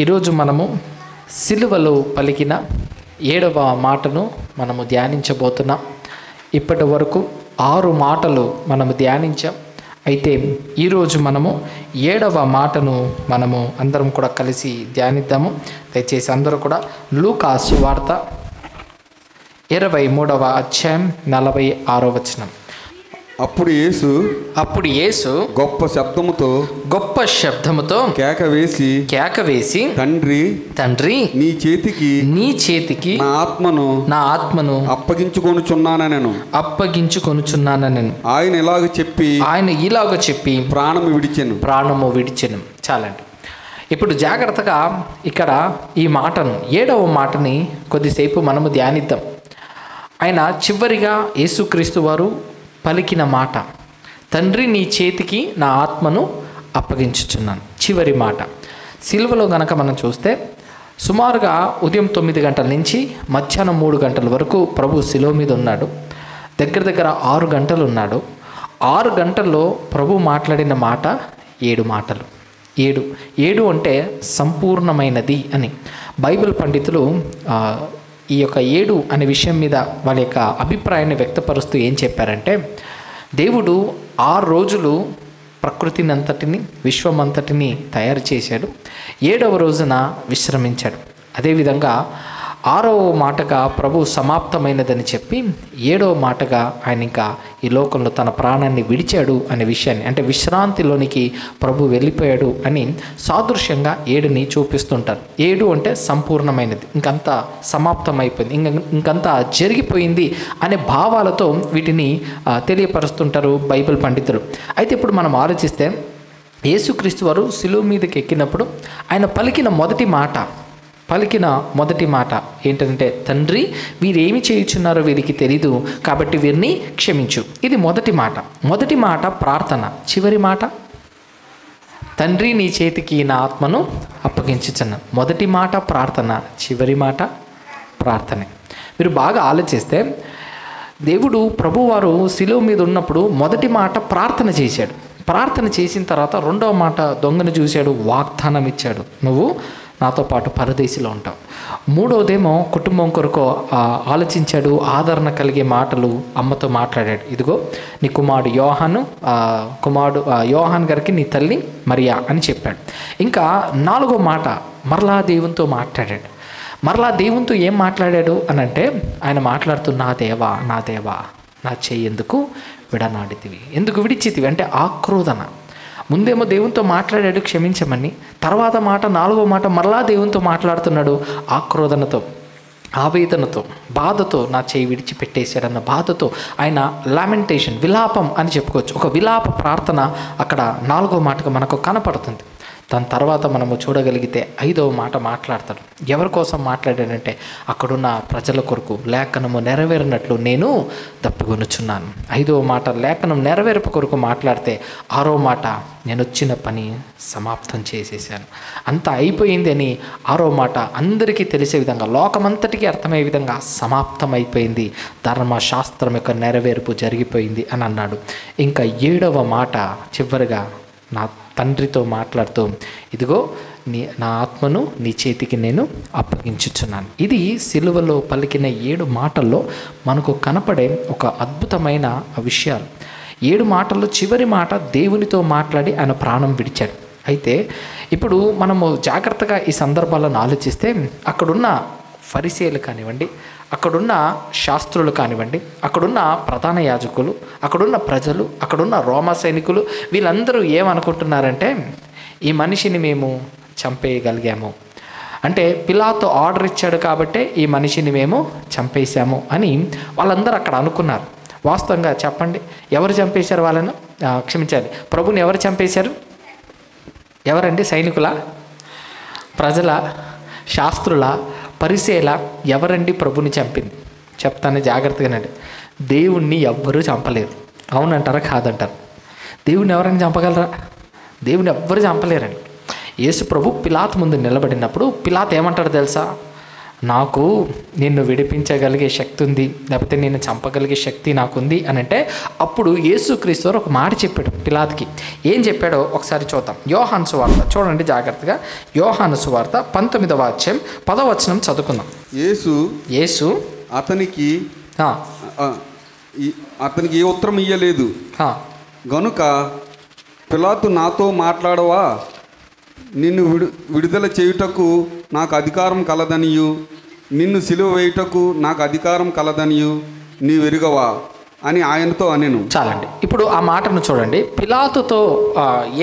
ఈరోజు మనము సిలువలో పలికిన 7వ మాటను మనము ధ్యానించబోతున్నాం. ఇప్పటి వరకు 6 మాటలు మనము ధ్యానించాం. అయితే ఈరోజు మనము 7వ మాటను మనము అందరం కూడా కలిసి ధ్యానిద్దాము. దయచేసి అందరూ కూడా లూకా సువార్త 23వ అధ్యాయం 46వ వచనం. అప్పుడు యేసు గొప్ప శబ్దముతో కేక వేసి తండ్రి నీ చేతికి నా ఆత్మను అప్పగించుకొనుచున్నానెను. ఆయన ఇలాగ చెప్పి ప్రాణము విడిచెను. చాలండి. ఇప్పుడు జాగ్రత్తగా ఇక్కడ ఈ మాటను 7వ మాటని కొద్దిసేపు మనము ధ్యానిద్దాం. ఆయన చివరిగా యేసుక్రీస్తు వారు పలికిన మాట, తండ్రి నీ చేతికి నా ఆత్మను అప్పగించుచున్నాను. చివరి మాట సిలువలో గనక మనం చూస్తే సుమారుగా ఉదయం 9 గంటల నుంచి మధ్యాహ్నం 3 గంటల వరకు ప్రభు శిలువ మీద ఉన్నాడు. దగ్గర 6 గంటలు ఉన్నాడు. 6 గంటల్లో ప్రభు మాట్లాడిన మాట 7 మాటలు. 7 అంటే సంపూర్ణమైనది అని బైబిల్ పండితులు ఈ యొక్క 7 అనే విషయం మీద వాళ్ళ యొక్క అభిప్రాయాన్ని వ్యక్తపరుస్తూ ఏం చెప్పారంటే, దేవుడు 6 రోజులు ప్రకృతిని అంతటిని విశ్వమంతటిని తయారు చేశాడు. 7వ రోజున విశ్రమించాడు. అదేవిధంగా 6వ మాటగా ప్రభు సమాప్తమైనదని చెప్పి 7వ మాటగా ఆయన ఇంకా ఈ లోకంలో తన ప్రాణాన్ని విడిచాడు అనే విషయాన్ని, అంటే విశ్రాంతిలోనికి ప్రభు వెళ్ళిపోయాడు అని సాదృశ్యంగా 7ని చూపిస్తుంటారు. 7 అంటే సంపూర్ణమైనది, ఇంకంతా సమాప్తమైపోయింది, ఇంకంతా జరిగిపోయింది అనే భావాలతో వీటిని తెలియపరుస్తుంటారు బైబిల్ పండితులు. అయితే ఇప్పుడు మనం ఆలోచిస్తే యేసుక్రీస్తు వారు శిలువ మీదకి ఎక్కినప్పుడు ఆయన పలికిన మొదటి మాట ఏంటంటే, తండ్రి వీరేమి చేయుచున్నారో వీరికి తెలీదు కాబట్టి వీరిని క్షమించు. ఇది మొదటి మాట ప్రార్థన. చివరి మాట తండ్రి నీ చేతికి నా ఆత్మను అప్పగించుచున్నాను. మొదటి మాట ప్రార్థన, చివరి మాట ప్రార్థనే. మీరు బాగా ఆలోచిస్తే దేవుడు ప్రభువారు శిలువ మీద ఉన్నప్పుడు మొదటి మాట ప్రార్థన చేశాడు. ప్రార్థన చేసిన తర్వాత 2వ మాట దొంగను చూశాడు, వాగ్దానం ఇచ్చాడు, నువ్వు నాతో పాటు పరదేశిలో ఉంటావు. 3వదేమో కుటుంబం కొరకు ఆలోచించాడు, ఆదరణ కలిగే మాటలు అమ్మతో మాట్లాడాడు. ఇదిగో నీ కుమారుడు యోహాన్ గారికి నీ తల్లి మరియా అని చెప్పాడు. ఇంకా 4వ మాట మరలా దేవునితో మాట్లాడాడు. మరలా దేవునితో ఏం మాట్లాడాడు అని అంటే, ఆయన మాట్లాడుతూ నా దేవా నా చెయ్యి ఎందుకు విడనాడితివి, ఎందుకు విడిచితివి అంటే ఆక్రోధన. ముందేమో దేవునితో మాట్లాడాడు క్షమించమని, తర్వాత మాట 4వ మాట మరలా దేవునితో మాట్లాడుతున్నాడు ఆక్రోధనతో, ఆవేదనతో, బాధతో. నా చేయి విడిచిపెట్టేశాడన్న బాధతో ఆయన లామెంటేషన్, విలాపం అని చెప్పుకోవచ్చు. ఒక విలాప ప్రార్థన అక్కడ 4వ మాటగా మనకు కనపడుతుంది. దాని తర్వాత మనము చూడగలిగితే 5వ మాట మాట్లాడతాడు. ఎవరి కోసం మాట్లాడాడంటే, అక్కడున్న ప్రజల కొరకు లేఖనము నెరవేరినట్లు నేను దప్పికొనుచున్నాను. 5వ మాట లేఖనం నెరవేర్పు కొరకు మాట్లాడితే, 6వ మాట నేను వచ్చిన పని సమాప్తం చేసేసాను, అంతా అయిపోయింది అని 6వ మాట అందరికీ తెలిసే విధంగా, లోకమంతటికీ అర్థమయ్యే విధంగా సమాప్తం అయిపోయింది, ధర్మశాస్త్రం యొక్క నెరవేర్పు జరిగిపోయింది అని అన్నాడు. ఇంకా 7వ మాట చివరిగా నా తండ్రితో మాట్లాడుతూ, ఇదిగో నా ఆత్మను నీ చేతికి నేను అప్పగించుచున్నాను. ఇది సిలువలో పలికిన 7 మాటల్లో మనకు కనపడే ఒక అద్భుతమైన విషయాలు. 7 మాటల్లో చివరి మాట దేవునితో మాట్లాడి ఆయన ప్రాణం విడిచాడు. అయితే ఇప్పుడు మనము జాగ్రత్తగా ఈ సందర్భాలను ఆలోచిస్తే, అక్కడున్న ఫరిసేయులు కానివ్వండి, అక్కడున్న శాస్త్రులు కానివ్వండి, అక్కడున్న ప్రధాన యాజకులు, అక్కడున్న ప్రజలు, అక్కడున్న రోమా సైనికులు, వీళ్ళందరూ ఏమనుకుంటున్నారంటే, ఈ మనిషిని మేము చంపేయగలిగాము, అంటే పిలాతు ఆర్డర్ ఇచ్చాడు కాబట్టే ఈ మనిషిని మేము చంపేశాము అని వాళ్ళందరూ అక్కడ అనుకున్నారు. వాస్తవంగా చెప్పండి, ఎవరు చంపేశారు వాళ్ళను? క్షమించాలి, ప్రభుని ఎవరు చంపేశారు? ఎవరండి? సైనికుల, ప్రజల, శాస్త్రుల, పరిసేల? ఎవరండి ప్రభుని చంపింది? చెప్తాను జాగ్రత్తగానండి. దేవుణ్ణి ఎవ్వరూ చంపలేరు. అవునంటారా కాదంటారు? దేవుణ్ణి ఎవరైనా చంపగలరా? దేవుని ఎవ్వరు చంపలేరండి. యేసు ప్రభు పిలాతు ముందు నిలబడినప్పుడు పిలాతు ఏమంటాడు తెలుసా? నాకు నిన్ను విడిపించగలిగే శక్తి ఉంది, లేకపోతే నిన్ను చంపగలిగే శక్తి నాకుంది అని అంటే అప్పుడు యేసుక్రీస్తు వారు ఒక మాట చెప్పాడు పిలాతుకి. ఏం చెప్పాడో ఒకసారి చూద్దాం. యోహాను సువార్త చూడండి జాగ్రత్తగా. యోహాను సువార్త 19వ అధ్యాయం 10వ వచనం చదువుకుందాం. యేసు అతనికి ఏ ఉత్తరం ఇయ్యలేదు గనుక, పిలాతు నాతో మాట్లాడవా, నిన్ను విడుదల చేయుటకు నాకు అధికారం కలదనియు, నిన్ను సిలువ వేయుటకు నాకు అధికారం కలదనియు నీవెరుగవా అని ఆయనతో అనెను. చాలండి. ఇప్పుడు ఆ మాటను చూడండి. పిలాతుతో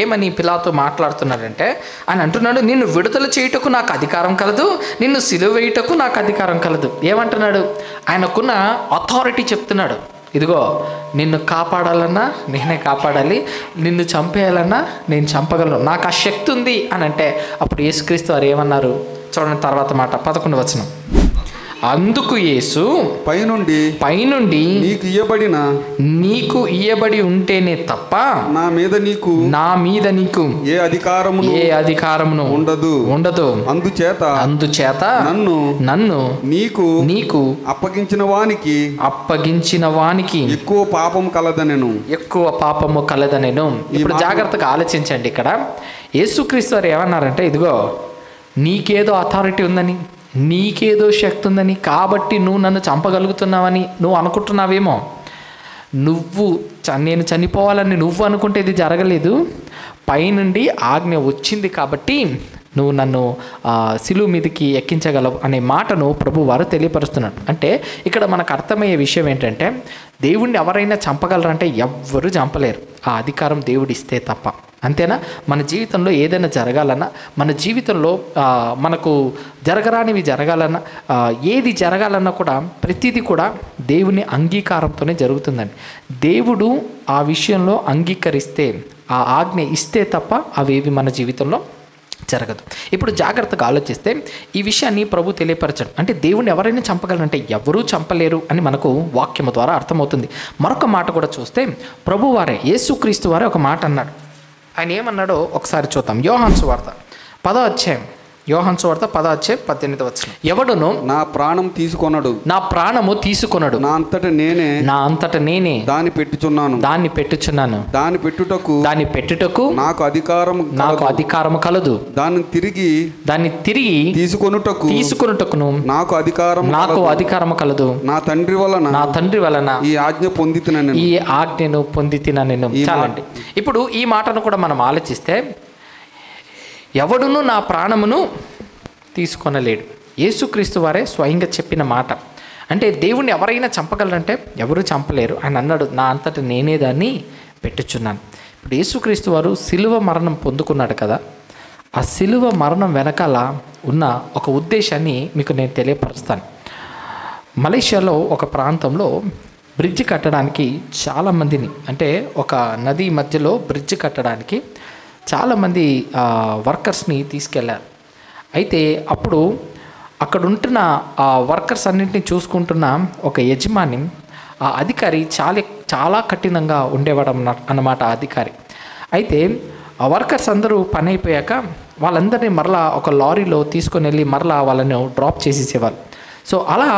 ఏమని పిలాతు మాట్లాడుతున్నాడంటే ఆయన అంటున్నాడు, నిన్ను విడుదల చేయుటకు నాకు అధికారం కలదు, నిన్ను సిలువ వేయుటకు నాకు అధికారం కలదు. ఏమంటున్నాడు? ఆయనకున్న అథారిటీ చెప్తున్నాడు. ఇదిగో నిన్ను కాపాడాలన్నా నేనే కాపాడాలి, నిన్ను చంపేయాలన్నా నేను చంపగలను, నాకు ఆ శక్తి ఉంది అని అంటే అప్పుడు యేసుక్రీస్తు వారు ఏమన్నారు చూడండి. తర్వాత మాట 11వ వచనం. అందుకు యేసు పైనుండి నీకు ఇయ్యబడి ఉంటేనే తప్ప నా మీద నీకు ఏ అధికారమును ఉండదు. అందుచేత నన్ను నీకు అప్పగించిన వానికి ఎక్కువ పాపము కలదనెను. ఇప్పుడు జాగ్రత్తగా ఆలోచించండి. ఇక్కడ యేసుక్రీస్తు వారు ఏమన్నారంటే, ఇదిగో నీకేదో అథారిటీ ఉందని, నీకేదో శక్తి ఉందని, కాబట్టి నువ్వు నన్ను చంపగలుగుతున్నావని నువ్వు అనుకుంటున్నావేమో. నేను చనిపోవాలని నువ్వు అనుకుంటే ఇది జరగలేదు. పైనుండి ఆజ్ఞ వచ్చింది కాబట్టి నువ్వు నన్ను సిలువ మీదకి ఎక్కించగలవు అనే మాటను ప్రభు వారు తెలియపరుస్తున్నాడు. అంటే ఇక్కడ మనకు అర్థమయ్యే విషయం ఏంటంటే, దేవుణ్ణి ఎవరైనా చంపగలరంటే ఎవ్వరూ చంపలేరు, ఆ అధికారం దేవుడిస్తే తప్ప. అంతేనా? మన జీవితంలో ఏదైనా జరగాలన్నా, మన జీవితంలో మనకు జరగరానివి జరగాలన్నా, ఏది జరగాలన్నా కూడా ప్రతిదీ కూడా దేవుని అంగీకారంతోనే జరుగుతుందండి. దేవుడు ఆ విషయంలో అంగీకరిస్తే, ఆ ఆజ్ఞ ఇస్తే తప్ప అవేవి మన జీవితంలో జరగదు. ఇప్పుడు జాగ్రత్తగా ఆలోచిస్తే ఈ విషయాన్ని ప్రభు తెలియపరచడం అంటే దేవుణ్ణి ఎవరైనా చంపగలరంటే ఎవరూ చంపలేరు అని మనకు వాక్యము ద్వారా అర్థమవుతుంది. మరొక మాట కూడా చూస్తే ప్రభు వారే యేసుక్రీస్తు వారే ఒక మాట అన్నాడు. ఆయన ఏమన్నాడో ఒకసారి చూద్దాం. యోహాను సువార్త 10వ అధ్యాయం 18వ వచనం. ఎవడును నా ప్రాణం తీసుకొనడు, నా ప్రాణము తీసుకొనడు, నా అంతట నేనే దాన్ని పెట్టుచున్నాను, దాన్ని పెట్టుటకు నాకు అధికారము కలదు, దాన్ని తిరిగి తీసుకొనుటకును నాకు అధికారము కలదు, నా తండ్రి వలన ఈ ఆజ్ఞను పొందితినెను. చాలండి. ఇప్పుడు ఈ మాటను కూడా మనం ఆలోచిస్తే, ఎవడును నా ప్రాణమును తీసుకొనలేడు. యేసుక్రీస్తు వారే స్వయంగా చెప్పిన మాట. అంటే దేవుణ్ణి ఎవరైనా చంపగలరంటే ఎవరూ చంపలేరు. ఆయన అన్నాడు, నా అంతటా నేనే దాన్ని పెట్టుచున్నాను. ఇప్పుడు యేసుక్రీస్తు వారు సిలువ మరణం పొందుకున్నాడు కదా, ఆ సిలువ మరణం వెనకాల ఉన్న ఒక ఉద్దేశాన్ని మీకు నేను తెలియపరుస్తాను. మలేషియాలో ఒక ప్రాంతంలో బ్రిడ్జ్ కట్టడానికి చాలామందిని, అంటే ఒక నది మధ్యలో బ్రిడ్జ్ కట్టడానికి చాలామంది వర్కర్స్ని తీసుకెళ్లారు. అయితే అప్పుడు అక్కడ ఉంటున్న ఆ వర్కర్స్ అన్నింటినీ చూసుకుంటున్న ఒక యజమాని, ఆ అధికారి చాలా కఠినంగా ఉండేవాడు అన్నమాట ఆ అధికారి. అయితే ఆ వర్కర్స్ అందరూ పని అయిపోయాక వాళ్ళందరినీ మరలా ఒక లారీలో తీసుకొని వెళ్ళి మరలా వాళ్ళని డ్రాప్ చేసేసేవాళ్ళు. సో అలా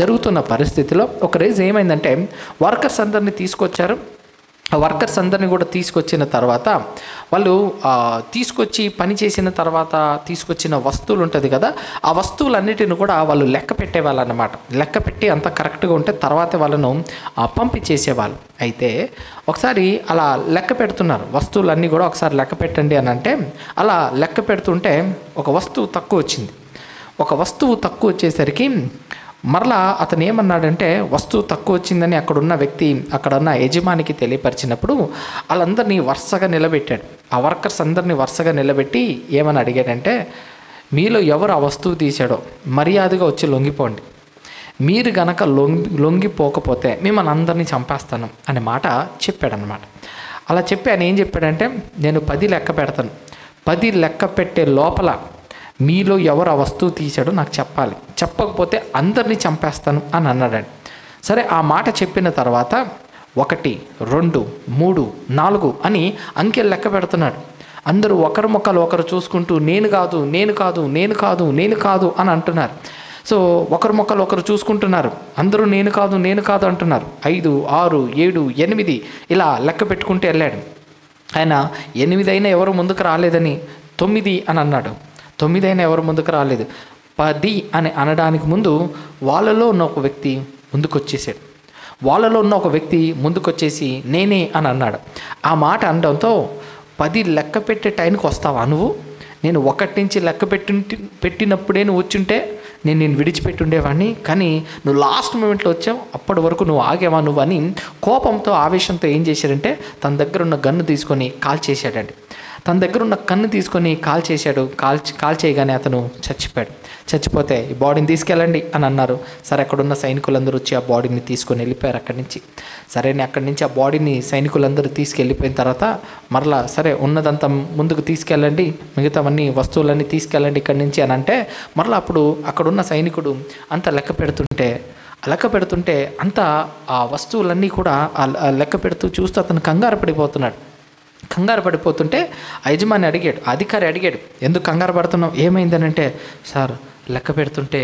జరుగుతున్న పరిస్థితిలో ఒక రోజు ఏమైందంటే, వర్కర్స్ అందరినీ తీసుకొచ్చారు. ఆ వర్కర్స్ అందరినీ కూడా తీసుకొచ్చిన తర్వాత వాళ్ళు తీసుకొచ్చి పని చేసిన తర్వాత తీసుకొచ్చిన వస్తువులు ఉంటుంది కదా, ఆ వస్తువులన్నిటిని కూడా వాళ్ళు లెక్క పెట్టేవాళ్ళు అన్నమాట. లెక్క పెట్టి అంత కరెక్ట్గా ఉంటే తర్వాత వాళ్ళను పంపించేసేవాళ్ళు. అయితే ఒకసారి అలా లెక్క పెడుతున్నారు, వస్తువులన్నీ కూడా ఒకసారి లెక్క పెట్టండి అని అంటే అలా లెక్క పెడుతుంటే ఒక వస్తువు తక్కువ వచ్చేసరికి మరలా అతను ఏమన్నాడంటే, వస్తువు తక్కువ వచ్చిందని అక్కడున్న యజమానికి తెలియపరిచినప్పుడు వాళ్ళందరినీ వరుసగా నిలబెట్టాడు. ఆ వర్కర్స్ అందరినీ వరుసగా నిలబెట్టి ఏమని అడిగాడంటే, మీలో ఎవరు ఆ వస్తువు తీశాడో మర్యాదగా వచ్చి లొంగిపోండి, మీరు గనక లొంగిపోకపోతే మిమ్మల్ని అందరినీ చంపేస్తాను అనే మాట చెప్పాడనమాట. అలా చెప్పి ఆయన ఏం చెప్పాడంటే, నేను 10 లెక్క పెడతాను, 10 లెక్క పెట్టే లోపల మీలో ఎవరు ఆ వస్తువు తీశాడో నాకు చెప్పాలి, చెప్పకపోతే అందరినీ చంపేస్తాను అని అన్నాడండి. సరే, ఆ మాట చెప్పిన తర్వాత 1, 2, 3, 4 అని అంకెలు లెక్క పెడుతున్నాడు. అందరూ ఒకరి ముఖాలు ఒకరు చూసుకుంటూ నేను కాదు నేను కాదు నేను కాదు నేను కాదు అని అంటున్నారు. సో ఒకరి ముఖాలు ఒకరు చూసుకుంటున్నారు, అందరూ నేను కాదు నేను కాదు అంటున్నారు. 5, 6, 7, 8 ఇలా లెక్క పెట్టుకుంటూ వెళ్ళాడు. ఆయన 8 అయినా ఎవరు ముందుకు రాలేదని 9 అని అన్నాడు. 9 అయినా ఎవరు ముందుకు రాలేదు. 10 అని అనడానికి ముందు వాళ్ళలో ఉన్న ఒక వ్యక్తి ముందుకొచ్చేసాడు. వాళ్ళలో ఉన్న ఒక వ్యక్తి ముందుకొచ్చేసి నేనే అని అన్నాడు. ఆ మాట అనడంతో 10 లెక్క పెట్టే టైంకి వస్తావా నువ్వు? నేను 1 నుంచి లెక్క పెట్టినప్పుడే నువ్వు వచ్చుంటే నేను విడిచిపెట్టి ఉండేవాడిని, కానీ నువ్వు లాస్ట్ మూమెంట్లో వచ్చావు, అప్పటి వరకు నువ్వు ఆగేవా నువ్వు అని కోపంతో ఆవేశంతో ఏం చేశాడంటే తన దగ్గర ఉన్న గన్ను తీసుకొని కాల్ చేశాడండి. తన దగ్గర ఉన్న కన్ను తీసుకొని కాల్ చేశాడు. కాల్ చేయగానే అతను చచ్చిపోయాడు. చచ్చిపోతే ఈ బాడీని తీసుకెళ్ళండి అని అన్నారు. సరే, అక్కడున్న సైనికులందరూ వచ్చి ఆ బాడీని తీసుకొని వెళ్ళిపోయారు అక్కడి నుంచి. సరే, అక్కడి నుంచి ఆ బాడీని సైనికులందరూ తీసుకెళ్ళిపోయిన తర్వాత మరలా సరే ఉన్నదంతా ముందుకు తీసుకెళ్ళండి, మిగతావన్నీ వస్తువులన్నీ తీసుకెళ్ళండి ఇక్కడి నుంచి అని అంటే మరలా అప్పుడు అక్కడున్న సైనికుడు అంత లెక్క పెడుతుంటే అంతా ఆ వస్తువులన్నీ కూడా ఆ లెక్క పెడుతూ చూస్తూ అతను కంగారు పడిపోతుంటే ఆ యజమాని అడిగాడు, అధికారి అడిగాడు, ఎందుకు కంగారు పడుతున్నావు, ఏమైందనంటే సార్ లెక్క పెడుతుంటే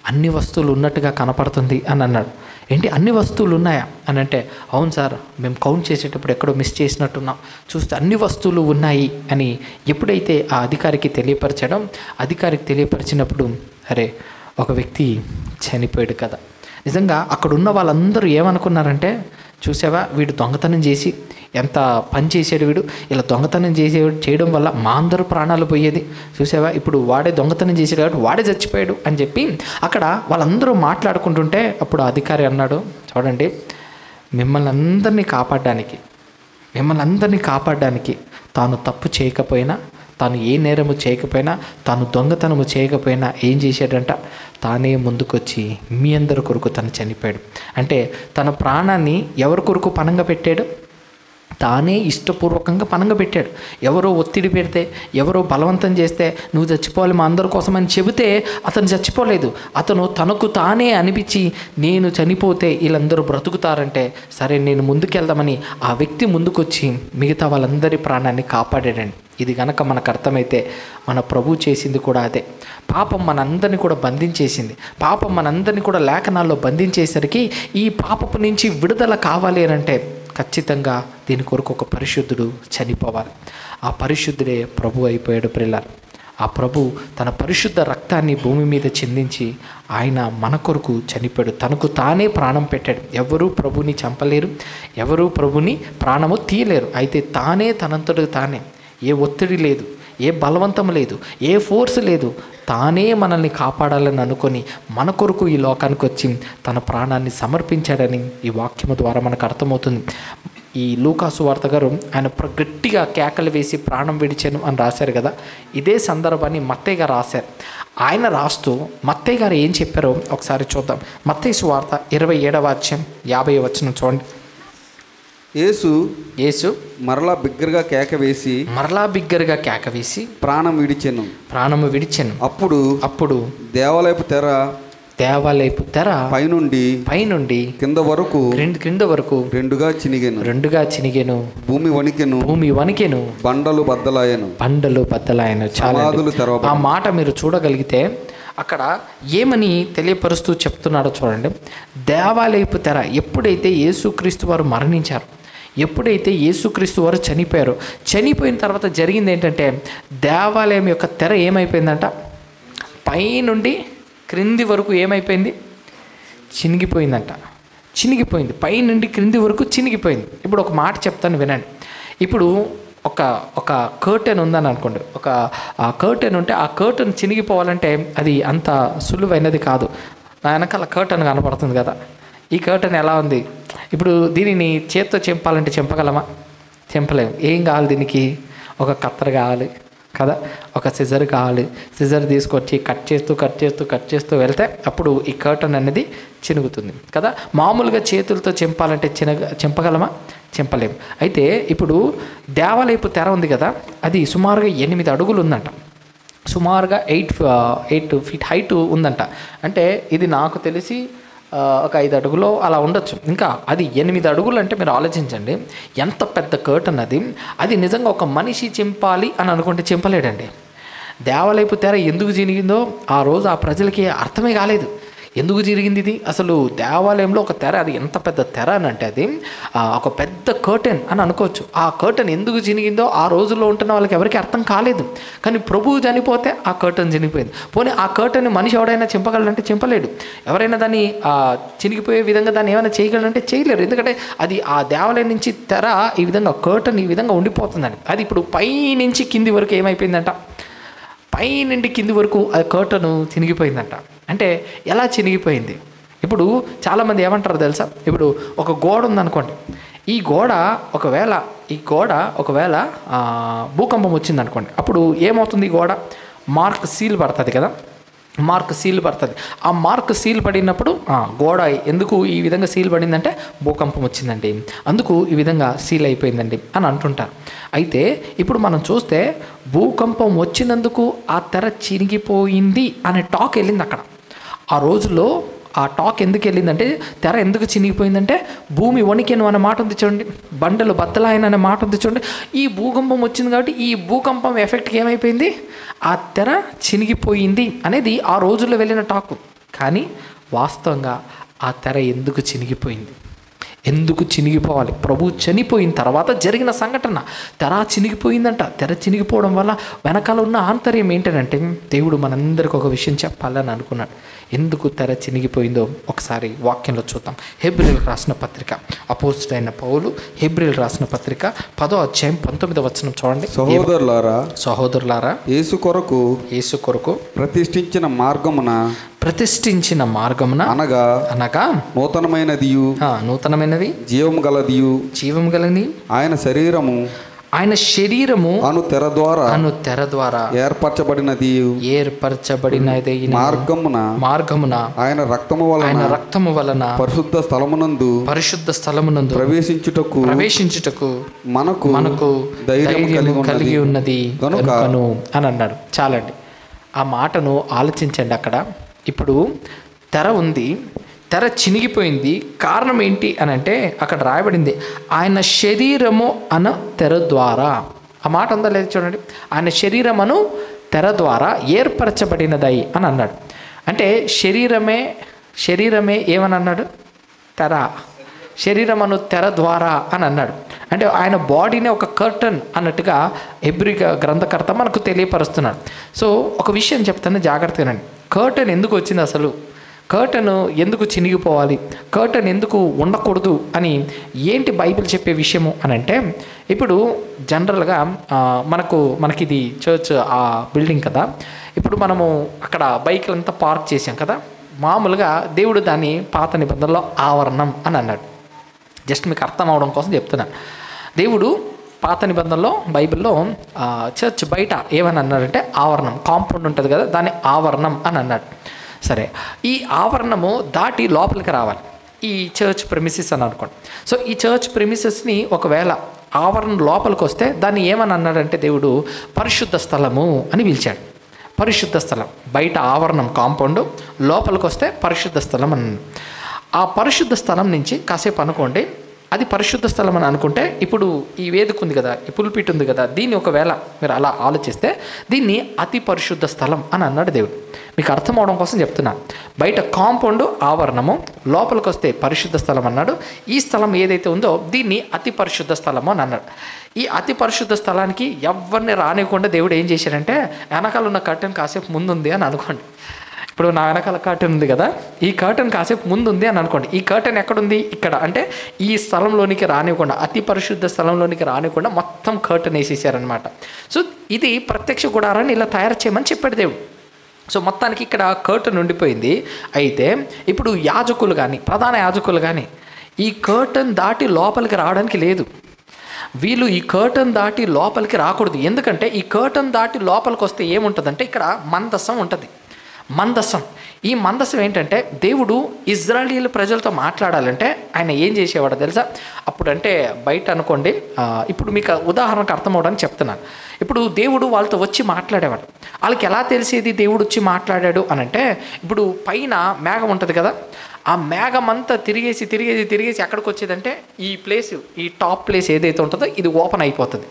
అన్ని వస్తువులు ఉన్నట్టుగా కనపడుతుంది అని అన్నాడు. ఏంటి అన్ని వస్తువులు ఉన్నాయా అని అంటే అవును సార్, మేము కౌంట్ చేసేటప్పుడు ఎక్కడో మిస్ చేసినట్టున్నాం, చూస్తే అన్ని వస్తువులు ఉన్నాయి అని ఎప్పుడైతే ఆ అధికారికి తెలియపరిచినప్పుడు అరే ఒక వ్యక్తి చనిపోయాడు కదా. నిజంగా అక్కడ ఉన్న వాళ్ళందరూ ఏమనుకున్నారంటే చూసావా వీడు దొంగతనం చేసి ఎంత పని చేసాడు, వీడు ఇలా దొంగతనం చేయడం వల్ల మా అందరూ ప్రాణాలు పోయేది, చూసావా ఇప్పుడు వాడే దొంగతనం చేసాడు కాబట్టి వాడే చచ్చిపోయాడు అని చెప్పి అక్కడ వాళ్ళందరూ మాట్లాడుకుంటుంటే అప్పుడు అధికారి అన్నాడు, చూడండి మిమ్మల్ని అందరినీ కాపాడడానికి తాను తప్పు చేయకపోయినా, తాను ఏ నేరము చేయకపోయినా, తాను దొంగతనము చేయకపోయినా ఏం చేశాడంట, తానే ముందుకొచ్చి మీ అందరి కొరకు తను చనిపోయాడు. అంటే తన ప్రాణాన్ని ఎవరి కొరకు పణంగా పెట్టాడు? తానే ఇష్టపూర్వకంగా పణంగా పెట్టాడు. ఎవరో ఒత్తిడి పెడితే, ఎవరో బలవంతం చేస్తే నువ్వు చచ్చిపోవాలి మా అందరి కోసం అని చెబితే అతను చచ్చిపోలేదు. అతను తనకు తానే అనిపించి నేను చనిపోతే వీళ్ళందరూ బ్రతుకుతారంటే సరే నేను ముందుకెళ్దామని ఆ వ్యక్తి ముందుకొచ్చి మిగతా వాళ్ళందరి ప్రాణాన్ని కాపాడాడండి. ఇది గనక మనకు అర్థమైతే మన ప్రభు చేసింది కూడా అదే. పాపం మనందరినీ కూడా బంధించేసింది. పాపం మనందరినీ కూడా లేఖనాల్లో బంధించేసరికి ఈ పాపపు నుంచి విడుదల కావాలి అని అంటే ఖచ్చితంగా దీని కొరకు ఒక పరిశుద్ధుడు చనిపోవాలి. ఆ పరిశుద్ధుడే ప్రభు అయిపోయాడు ప్రియులారా. ఆ ప్రభు తన పరిశుద్ధ రక్తాన్ని భూమి మీద చిందించి ఆయన మన కొరకు చనిపోయాడు. తనకు తానే ప్రాణం పెట్టాడు. ఎవరూ ప్రభుని చంపలేరు, ఎవరూ ప్రభుని ప్రాణము తీయలేరు. అయితే తానే తనంతటి తానే, ఏ ఒత్తిడి లేదు, ఏ బలవంతం లేదు, ఏ ఫోర్స్ లేదు, తానే మనల్ని కాపాడాలని అనుకొని మన కొరకు ఈ లోకానికి వచ్చి తన ప్రాణాన్ని సమర్పించాడని ఈ వాక్యము ద్వారా మనకు అర్థమవుతుంది. ఈ లూకాసు వార్త గారు ఆయన గట్టిగా కేకలు వేసి ప్రాణం విడిచాను అని రాశారు కదా. ఇదే సందర్భాన్ని మత్తయ్య గారు రాశారు. ఆయన రాస్తూ మత్తయ్య గారు ఏం చెప్పారో ఒకసారి చూద్దాం. మత్తయి సువార్త 27వ అధ్యాయం 50వ వచనం చూడండి. యేసు మరలా బిగ్గరగా కేక వేసి ప్రాణము విడిచెను. అప్పుడు దేవాలయపు తెర పైనుండి కింద వరకు రెండుగా చినిగెను. భూమి వణికెను. బండలు బద్దలాయను. చాలా ఆ మాట మీరు చూడగలిగితే అక్కడ ఏమని తెలియపరుస్తూ చెప్తున్నాడో చూడండి. దేవాలయపు తెర ఎప్పుడైతే యేసుక్రీస్తు వారు మరణించారు, ఎప్పుడైతే యేసుక్రీస్తు వారు చనిపోయిన తర్వాత జరిగింది ఏంటంటే దేవాలయం యొక్క తెర ఏమైపోయిందంట, పైనుండి క్రింది వరకు ఏమైపోయింది, చినిగిపోయింది. పైనుండి క్రింది వరకు చినిగిపోయింది. ఇప్పుడు ఒక మాట చెప్తాను వినండి. ఇప్పుడు ఒక కర్టెన్ ఉందని అనుకోండి. ఆ కర్టెన్ ఉంటే ఆ కర్టెన్ చినిగిపోవాలంటే అది అంత సులువైనది కాదు. నా వెనకాల కర్టెన్ కనపడుతుంది కదా, ఈ కర్టెన్ ఎలా ఉంది, ఇప్పుడు దీనిని చేత్తో చెంపాలంటే చెంపగలమా? చెంపలేము. ఏం కావాలి దీనికి? ఒక కత్తెర కావాలి కదా, ఒక సిజర్ కావాలి. సిజర్ తీసుకొచ్చి కట్ చేస్తూ వెళ్తే అప్పుడు ఈ కర్టెన్ అనేది చినుగుతుంది కదా. మామూలుగా చేతులతో చెంపాలంటే చెంపగలమా? చెంపలేము. అయితే ఇప్పుడు దేవాలయపు తెర ఉంది కదా, అది సుమారుగా 8 అడుగులు ఉందంట. సుమారుగా 8 ఫీట్ హైట్ ఉందంట. అంటే ఇది నాకు తెలిసి ఒక 5 అడుగులో అలా ఉండొచ్చు. ఇంకా అది 8 అడుగులు అంటే మీరు ఆలోచించండి ఎంత పెద్ద కర్టన్ అది. అది నిజంగా ఒక మనిషి చింపాలి అని అనుకుంటే చింపలేడండి. దేవాలయపు తెర ఎందుకు చినిగిందో ఆ రోజు ఆ ప్రజలకి అర్థమే కాలేదు. ఎందుకు జరిగింది ఇది? అసలు దేవాలయంలో ఒక తెర, అది ఎంత పెద్ద తెర అని అంటే అది ఒక పెద్ద కర్టెన్ అని అనుకోవచ్చు. ఆ కర్టెన్ ఎందుకు చినిగిందో ఆ రోజుల్లో ఉంటున్న వాళ్ళకి ఎవరికి అర్థం కాలేదు. కానీ ప్రభువు చనిపోతే ఆ కర్టెన్ చినిగిపోయింది. పోనీ ఆ కర్టెన్ మనిషి ఎవడైనా చింపగలంటే చింపలేడు. ఎవరైనా దాన్ని చినిగిపోయే విధంగా దాన్ని ఏమైనా చేయగలంటే చేయలేరు. ఎందుకంటే అది ఆ దేవాలయం నుంచి తెర ఈ విధంగా కర్టెన్ ఈ విధంగా ఉండిపోతుందండి. అది ఇప్పుడు పై నుంచి కింది వరకు ఏమైపోయిందంట, పై నుండి కింది వరకు ఆ కర్టను చినిగిపోయిందంట. అంటే ఎలా చినిగిపోయింది? ఇప్పుడు చాలామంది ఏమంటారు తెలుసా, ఇప్పుడు ఒక గోడ ఉందనుకోండి, ఈ గోడ ఒకవేళ భూకంపం వచ్చిందనుకోండి, అప్పుడు ఏమవుతుంది? ఈ గోడ మార్క్ సీల్ పడుతుంది కదా, మార్క్ సీల్ పడుతుంది. ఆ మార్క్ సీల్ పడినప్పుడు గోడ ఎందుకు ఈ విధంగా సీల్ పడిందంటే భూకంపం వచ్చిందండి, అందుకు ఈ విధంగా సీల్ అయిపోయిందండి అని అంటుంటారు. అయితే ఇప్పుడు మనం చూస్తే భూకంపం వచ్చినందుకు ఆ తెర చినిగిపోయింది అనే టాక్ వెళ్ళింది అక్కడ. ఆ రోజుల్లో ఆ టాక్ ఎందుకు వెళ్ళిందంటే, తెర ఎందుకు చినిగిపోయిందంటే భూమి వణికెను అనే మాట ఉంది చూడండి, బండలు బద్దలాయన అనే మాట ఉంది చూడండి. ఈ భూకంపం వచ్చింది కాబట్టి ఈ భూకంపం ఎఫెక్ట్కి ఏమైపోయింది, ఆ తెర చినిగిపోయింది అనేది ఆ రోజుల్లో వెళ్ళిన టాకు. కానీ వాస్తవంగా ఆ తెర ఎందుకు చినిగిపోయింది, ఎందుకు చినిగిపోవాలి? ప్రభు చనిపోయిన తర్వాత జరిగిన సంఘటన. తెర చినిగిపోయిందంట. తెర చినిగిపోవడం వల్ల వెనకాల ఉన్న ఆంతర్యం ఏంటంటే, దేవుడు మనందరికీ ఒక విషయం చెప్పాలని అనుకున్నాడు. ఎందుకు తెర చినిగిపోయిందో ఒకసారి వాక్యంలో చూద్దాం. హెబ్రీయులకు రాసిన పత్రిక, అపోస్తలుడైన పౌలు హెబ్రీయులకు రాసిన పత్రిక 10వ అధ్యాయం 19వ వచనం చూడండి. సహోదరులారా యేసు కొరకు ప్రతిష్ఠించిన మార్గమున అనగా నూతనమైనది జీవము గలది ఆయన శరీరము అను తెర ద్వారా ఏర్పరచబడినది మార్గమున ఆయన రక్తము వలన పరిశుద్ధ స్థలమునందు ప్రవేశించుటకు మనకు ధైర్యం కలిగి ఉన్నది గనుకను అని అన్నాడు. చాలండి, ఆ మాటను ఆలోచించండి. అక్కడ ఇప్పుడు తెర ఉంది, తెర చినిగిపోయింది. కారణం ఏంటి అని అంటే అక్కడ రాయబడింది ఆయన శరీరము అన తెర ద్వారా. ఆ మాట ఉందా లేదు చూడండి, ఆయన శరీరమును తెర ద్వారా ఏర్పరచబడినదై అని అన్నాడు. అంటే శరీరమే ఏమని అన్నాడు? తెర. శరీరమును తెర ద్వారా అని అన్నాడు. అంటే ఆయన బాడీనే ఒక కర్టన్ అన్నట్టుగా హెబ్రీ గ్రంథకర్త మనకు తెలియపరుస్తున్నాడు. సో ఒక విషయం చెప్తాను జాగ్రత్తగానండి. కర్టన్ ఎందుకు వచ్చింది అసలు? కర్టన్ ఎందుకు చినిగిపోవాలి? కర్టన్ ఎందుకు ఉండకూడదు అని ఏంటి బైబిల్ చెప్పే విషయము అని అంటే, ఇప్పుడు జనరల్గా మనకిది చర్చ్ ఆ బిల్డింగ్ కదా, ఇప్పుడు మనము అక్కడ బైకులంతా పార్క్ చేసాం కదా, మామూలుగా దేవుడు దాన్ని పాత నిబంధనలో ఆవరణం అని అన్నాడు. జస్ట్ మీకు అర్థం అవడం కోసం చెప్తున్నాను. దేవుడు పాత నిబంధనలో బైబిల్లో చర్చ్ బయట ఏమని అన్నాడంటే ఆవరణం, కాంపౌండ్ ఉంటుంది కదా, దాన్ని ఆవరణం అని అన్నాడు. సరే, ఈ ఆవరణము దాటి లోపలికి రావాలి ఈ చర్చ్ ప్రెమిసెస్ అని అనుకోండి. సో ఈ చర్చ్ ప్రెమిసెస్ని ఒకవేళ ఆవరణ లోపలికి వస్తే దాన్ని ఏమని అన్నాడంటే దేవుడు పరిశుద్ధ స్థలము అని పిలిచాడు. పరిశుద్ధ స్థలం బయట ఆవరణం కాంపౌండ్, లోపలికి వస్తే పరిశుద్ధ స్థలం అని. ఆ పరిశుద్ధ స్థలం నుంచి కాసేపు అనుకోండి, అది పరిశుద్ధ స్థలం అని అనుకుంటే ఇప్పుడు ఈ వేదిక ఉంది కదా, ఈ పుల్పిట్ ఉంది కదా, దీన్ని ఒకవేళ మీరు అలా ఆలోచిస్తే దీన్ని అతి పరిశుద్ధ స్థలం అని అన్నాడు దేవుడు. మీకు అర్థం అవడం కోసం చెప్తున్నా. బయట కాంపౌండ్ ఆవరణము, లోపలికి వస్తే పరిశుద్ధ స్థలం అన్నాడు. ఈ స్థలం ఏదైతే ఉందో దీన్ని అతి పరిశుద్ధ స్థలము అని అన్నాడు. ఈ అతి పరిశుద్ధ స్థలానికి ఎవరిని రానివ్వకుండా దేవుడు ఏం చేశాడంటే వెనకాల ఉన్న కర్టెన్ కాసేపు ముందుంది అని అనుకోండి. ఇప్పుడు నా వెనకాల కర్టెన్ ఉంది కదా, ఈ కర్టెన్ కాసేపు ముందు ఉంది అని అనుకోండి. ఈ కర్టెన్ ఎక్కడుంది? ఇక్కడ. అంటే ఈ స్థలంలోనికి రానివ్వకుండా, అతి పరిశుద్ధ స్థలంలోనికి రానివ్వకుండా మొత్తం కర్టెన్ వేసేసారనమాట. సో ఇది ప్రత్యక్ష గుడారాన్ని ఇలా తయారు చేయమని చెప్పాడు దేవుడు. సో మొత్తానికి ఇక్కడ కర్టెన్ ఉండిపోయింది. అయితే ఇప్పుడు యాజకులు కానీ, ప్రధాన యాజకులు కానీ ఈ కర్టెన్ దాటి లోపలికి రావడానికి లేదు. వీళ్ళు ఈ కర్టెన్ దాటి లోపలికి రాకూడదు. ఎందుకంటే ఈ కర్టెన్ దాటి లోపలికి వస్తే ఏముంటుందంటే ఇక్కడ మందసం ఉంటుంది. మందసం. ఈ మందసం ఏంటంటే దేవుడు ఇజ్రాయేలు ప్రజలతో మాట్లాడాలంటే ఆయన ఏం చేసేవాడో తెలుసా? అప్పుడంటే బయట అనుకోండి, ఇప్పుడు మీకు ఉదాహరణకు అర్థం అవడానికి చెప్తున్నాను. ఇప్పుడు దేవుడు వాళ్ళతో వచ్చి మాట్లాడేవాడు. వాళ్ళకి ఎలా తెలిసేది దేవుడు వచ్చి మాట్లాడాడు అని అంటే, ఇప్పుడు పైన మేఘం ఉంటుంది కదా, ఆ మేఘం అంతా తిరిగేసి ఎక్కడికి వచ్చేదంటే ఈ ప్లేస్, ఈ టాప్ ప్లేస్ ఏదైతే ఉంటుందో ఇది ఓపెన్ అయిపోతుంది.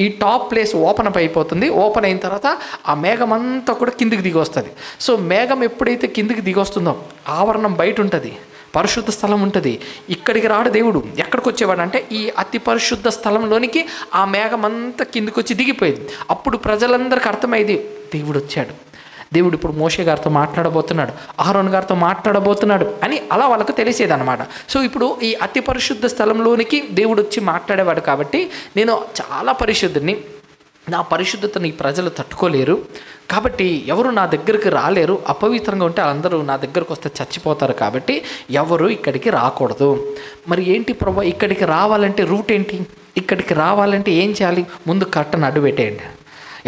ఈ టాప్ ప్లేస్ ఓపెన్ అయిపోతుంది. ఓపెన్ అయిన తర్వాత ఆ మేఘం అంతా కూడా కిందికి దిగి వస్తుంది. సో మేఘం ఎప్పుడైతే కిందికి దిగి వస్తుందో ఆవరణం బయట ఉంటుంది, పరిశుద్ధ స్థలం ఉంటుంది. ఇక్కడికి రాడు దేవుడు. ఎక్కడికి వచ్చేవాడు అంటే ఈ అతి పరిశుద్ధ స్థలంలోనికి ఆ మేఘం అంతా కిందికి వచ్చి దిగిపోయింది. అప్పుడు ప్రజలందరికీ అర్థమైంది దేవుడు వచ్చాడు, దేవుడు ఇప్పుడు మోషే గారితో మాట్లాడబోతున్నాడు, అహరోన్ గారితో మాట్లాడబోతున్నాడు అని అలా వాళ్ళకు తెలిసేదన్నమాట. సో ఇప్పుడు ఈ అతి పరిశుద్ధ స్థలంలోనికి దేవుడు వచ్చి మాట్లాడేవాడు కాబట్టి నేను చాలా పరిశుద్ధుని, నా పరిశుద్ధతను ఈ ప్రజలు తట్టుకోలేరు, కాబట్టి ఎవరు నా దగ్గరికి రాలేరు, అపవిత్రంగా ఉంటే అందరూ నా దగ్గరకు వస్తే చచ్చిపోతారు, కాబట్టి ఎవరు ఇక్కడికి రాకూడదు. మరి ఏంటి ప్రభు, ఇక్కడికి రావాలంటే రూట్ ఏంటి? ఇక్కడికి రావాలంటే ఏం చేయాలి? ముందు కర్టన్ అడ్డు పెట్టేయండి.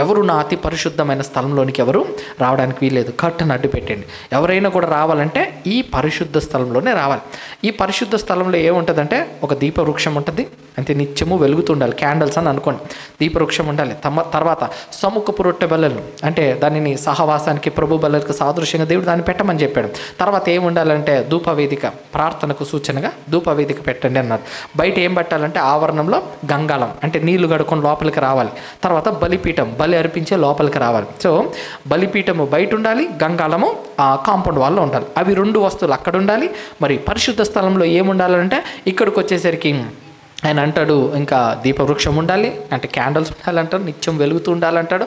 ఎవరు నా అతి పరిశుద్ధమైన స్థలంలోనికి ఎవరు రావడానికి వీలేదు, కర్టన్ అడ్డు పెట్టండి. ఎవరైనా కూడా రావాలంటే ఈ పరిశుద్ధ స్థలంలోనే రావాలి. ఈ పరిశుద్ధ స్థలంలో ఏముంటుందంటే ఒక దీపవృక్షం ఉంటుంది, అంటే నిత్యము వెలుగుతుండాలి, క్యాండల్స్ అని అనుకోండి. దీపవృక్షం ఉండాలి. తర్వాత సముఖపు రొట్టె బల్లలు, అంటే దానిని సహవాసానికి ప్రభు బల్లలకు సాదృశ్యంగా దేవుడు దాన్ని పెట్టమని చెప్పాడు. తర్వాత ఏం ఉండాలంటే ధూపవేదిక, ప్రార్థనకు సూచనగా ధూపవేదిక పెట్టండి అన్నారు. బయట ఏం పెట్టాలంటే ఆవరణంలో గంగాళం, అంటే నీళ్లు గడుకొని లోపలికి రావాలి. తర్వాత బలిపీఠం, బలి అర్పించే లోపలికి రావాలి. సో బలిపీఠము బయట ఉండాలి, గంగాళము కాంపౌండ్ వాల్లో ఉండాలి. అవి 2 వస్తువులు అక్కడ ఉండాలి. మరి పరిశుద్ధ స్థలంలో ఏముండాలంటే ఇక్కడికి వచ్చేసరికి ఆయన అంటాడు ఇంకా దీపవృక్షం ఉండాలి, అంటే క్యాండల్స్ ఉండాలంటాడు, నిత్యం వెలుగుతూ ఉండాలంటాడు.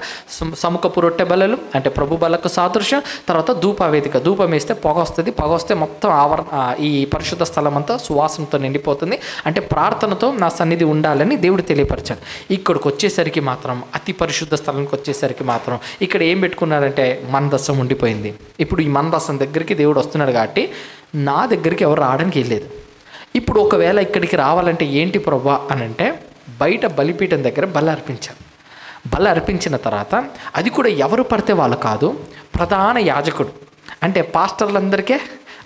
సముఖపు రొట్టె బల్లలు, అంటే ప్రభు బలకు సాదృశ్యం. తర్వాత ధూపవేదిక, ధూపం వేస్తే పొగ వస్తుంది, పొగ వస్తే మొత్తం ఈ పరిశుద్ధ స్థలం అంతా సువాసనతో నిండిపోతుంది. అంటే ప్రార్థనతో నా సన్నిధి ఉండాలని దేవుడు తెలియపరిచాడు. ఇక్కడికి వచ్చేసరికి మాత్రం, అతి పరిశుద్ధ స్థలానికి వచ్చేసరికి మాత్రం ఇక్కడ ఏం పెట్టుకున్నారంటే మందసం ఉండిపోయింది. ఇప్పుడు ఈ మందసం దగ్గరికి దేవుడు వస్తున్నాడు కాబట్టి నా దగ్గరికి ఎవరు రావడానికి వెళ్ళలేదు. ఇప్పుడు ఒకవేళ ఇక్కడికి రావాలంటే ఏంటి ప్రభా అని అంటే, బయట బలిపీఠం దగ్గర బలి అర్పించారు. బలి అర్పించిన తర్వాత అది కూడా ఎవరు పడితే వాళ్ళు కాదు, ప్రధాన యాజకుడు, అంటే పాస్టర్లందరికీ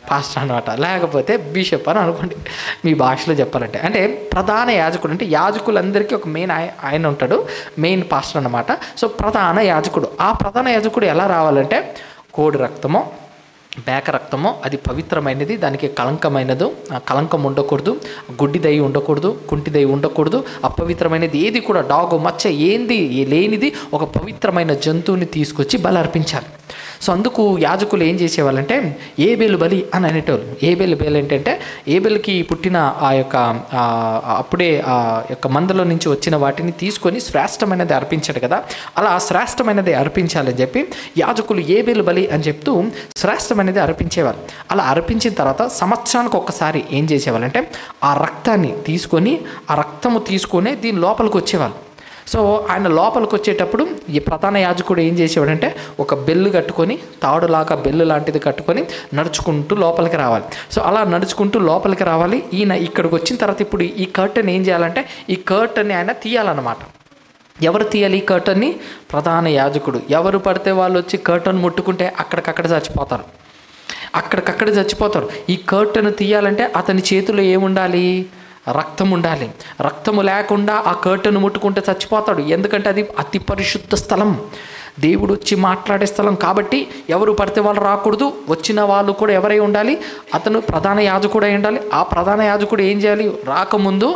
పాస్టర్ అనమాట, లేకపోతే బిషప్ అని అనుకోండి మీ భాషలో చెప్పాలంటే. అంటే ప్రధాన యాజకుడు, అంటే యాజకులందరికీ ఒక మెయిన్ ఆయన ఉంటాడు, మెయిన్ పాస్టర్ అన్నమాట. సో ప్రధాన యాజకుడు, ఆ ప్రధాన యాజకుడు ఎలా రావాలంటే కోడి రక్తమో మేక రక్తమో అది పవిత్రమైనది, దానికి కళంకమైనదు, కళంకం ఉండకూడదు, గుడ్డిదై ఉండకూడదు, కుంటిదై ఉండకూడదు, అపవిత్రమైనది ఏది కూడా, డాగు మచ్చ ఏంది లేనిది ఒక పవిత్రమైన జంతువుని తీసుకొచ్చి బలి అర్పించాలి. సో అందుకు యాజకులు ఏం చేసేవాళ్ళంటే ఏబేలు బలి అని అనేటోళ్ళు. ఏబేలు బలి ఏంటంటే ఏబేలుకి పుట్టిన ఆ యొక్క అప్పుడే ఆ యొక్క మందలో నుంచి వచ్చిన వాటిని తీసుకొని శ్రేష్టమైనది అర్పించాడు కదా, అలా శ్రేష్టమైనది అర్పించాలని చెప్పి యాజకులు ఏబేలు బలి అని చెప్తూ శ్రేష్టమైనది అర్పించేవారు. అలా అర్పించిన తర్వాత సంవత్సరానికి ఒక్కసారి ఏం చేసేవాళ్ళంటే ఆ రక్తాన్ని తీసుకొని, ఆ రక్తము తీసుకొని దీని లోపలికి వచ్చేవాళ్ళు. సో ఆయన లోపలికి వచ్చేటప్పుడు ఈ ప్రధాన యాజకుడు ఏం చేసేవాడంటే ఒక బెల్లు కట్టుకొని, తాడులాగా బెల్లు లాంటిది కట్టుకొని నడుచుకుంటూ లోపలికి రావాలి. సో అలా నడుచుకుంటూ లోపలికి రావాలి. ఈయన ఇక్కడికి వచ్చిన తర్వాత ఇప్పుడు ఈ కర్టన్ ఏం చేయాలంటే ఈ కర్టన్ని ఆయన తీయాలన్నమాట. ఎవరు తీయాలి ఈ కర్టన్ని? ప్రధాన యాజకుడు. ఎవరు పడితే వాళ్ళు వచ్చి కర్టన్ ముట్టుకుంటే అక్కడికక్కడ చచ్చిపోతారు, అక్కడికక్కడ చచ్చిపోతారు. ఈ కర్టన్ తీయాలంటే అతని చేతిలో ఏముండాలి? రక్తం ఉండాలి. రక్తము లేకుండా ఆ కర్టన్ ముట్టుకుంటే చచ్చిపోతాడు. ఎందుకంటే అది అతి పరిశుద్ధ స్థలం, దేవుడు వచ్చి మాట్లాడే స్థలం కాబట్టి ఎవరు పడితే వాళ్ళు రాకూడదు. వచ్చిన వాళ్ళు కూడా ఎవరై ఉండాలి? అతను ప్రధాన యాజకుడు అయి ఉండాలి. ఆ ప్రధాన యాజకుడు ఏం చేయాలి? రాకముందు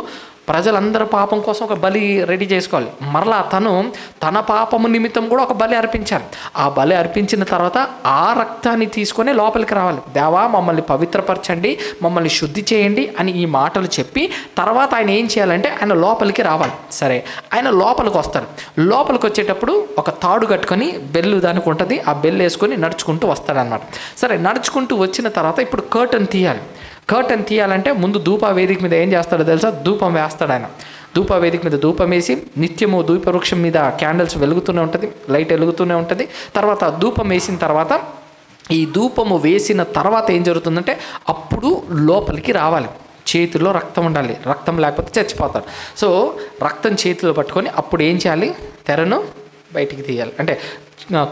ప్రజలందరి పాపం కోసం ఒక బలి రెడీ చేసుకోవాలి. మరలా తను తన పాపము నిమిత్తం కూడా ఒక బలి అర్పించాలి. ఆ బలి అర్పించిన తర్వాత ఆ రక్తాన్ని తీసుకొని లోపలికి రావాలి. దేవా మమ్మల్ని పవిత్రపరచండి, మమ్మల్ని శుద్ధి చేయండి అని ఈ మాటలు చెప్పి తర్వాత ఆయన ఏం చేయాలంటే ఆయన లోపలికి రావాలి. సరే, ఆయన లోపలికి వస్తారు. లోపలికి వచ్చేటప్పుడు ఒక తాడు కట్టుకొని బెల్లు దానికి ఉంటుంది, ఆ బెల్లు వేసుకొని నడుచుకుంటూ వస్తాడనమాట. సరే, నడుచుకుంటూ వచ్చిన తర్వాత ఇప్పుడు కర్టన్ తీయాలి. కర్టన్ తీయాలంటే ముందు ధూప వేదిక మీద ఏం చేస్తాడో తెలుసా? ధూపం వేస్తాడు ఆయన. ధూప వేదిక మీద ధూపం వేసి నిత్యము ధూపవృక్షం మీద క్యాండిల్స్ వెలుగుతూనే ఉంటుంది, లైట్ వెలుగుతూనే ఉంటుంది. తర్వాత ధూపం వేసిన తర్వాత, ఈ ధూపము వేసిన తర్వాత ఏం జరుగుతుందంటే అప్పుడు లోపలికి రావాలి. చేతిలో రక్తం ఉండాలి, రక్తం లేకపోతే చచ్చిపోతాడు. సో రక్తం చేతిలో పట్టుకొని అప్పుడు ఏం చేయాలి? తెరను బయటికి తీయాలి, అంటే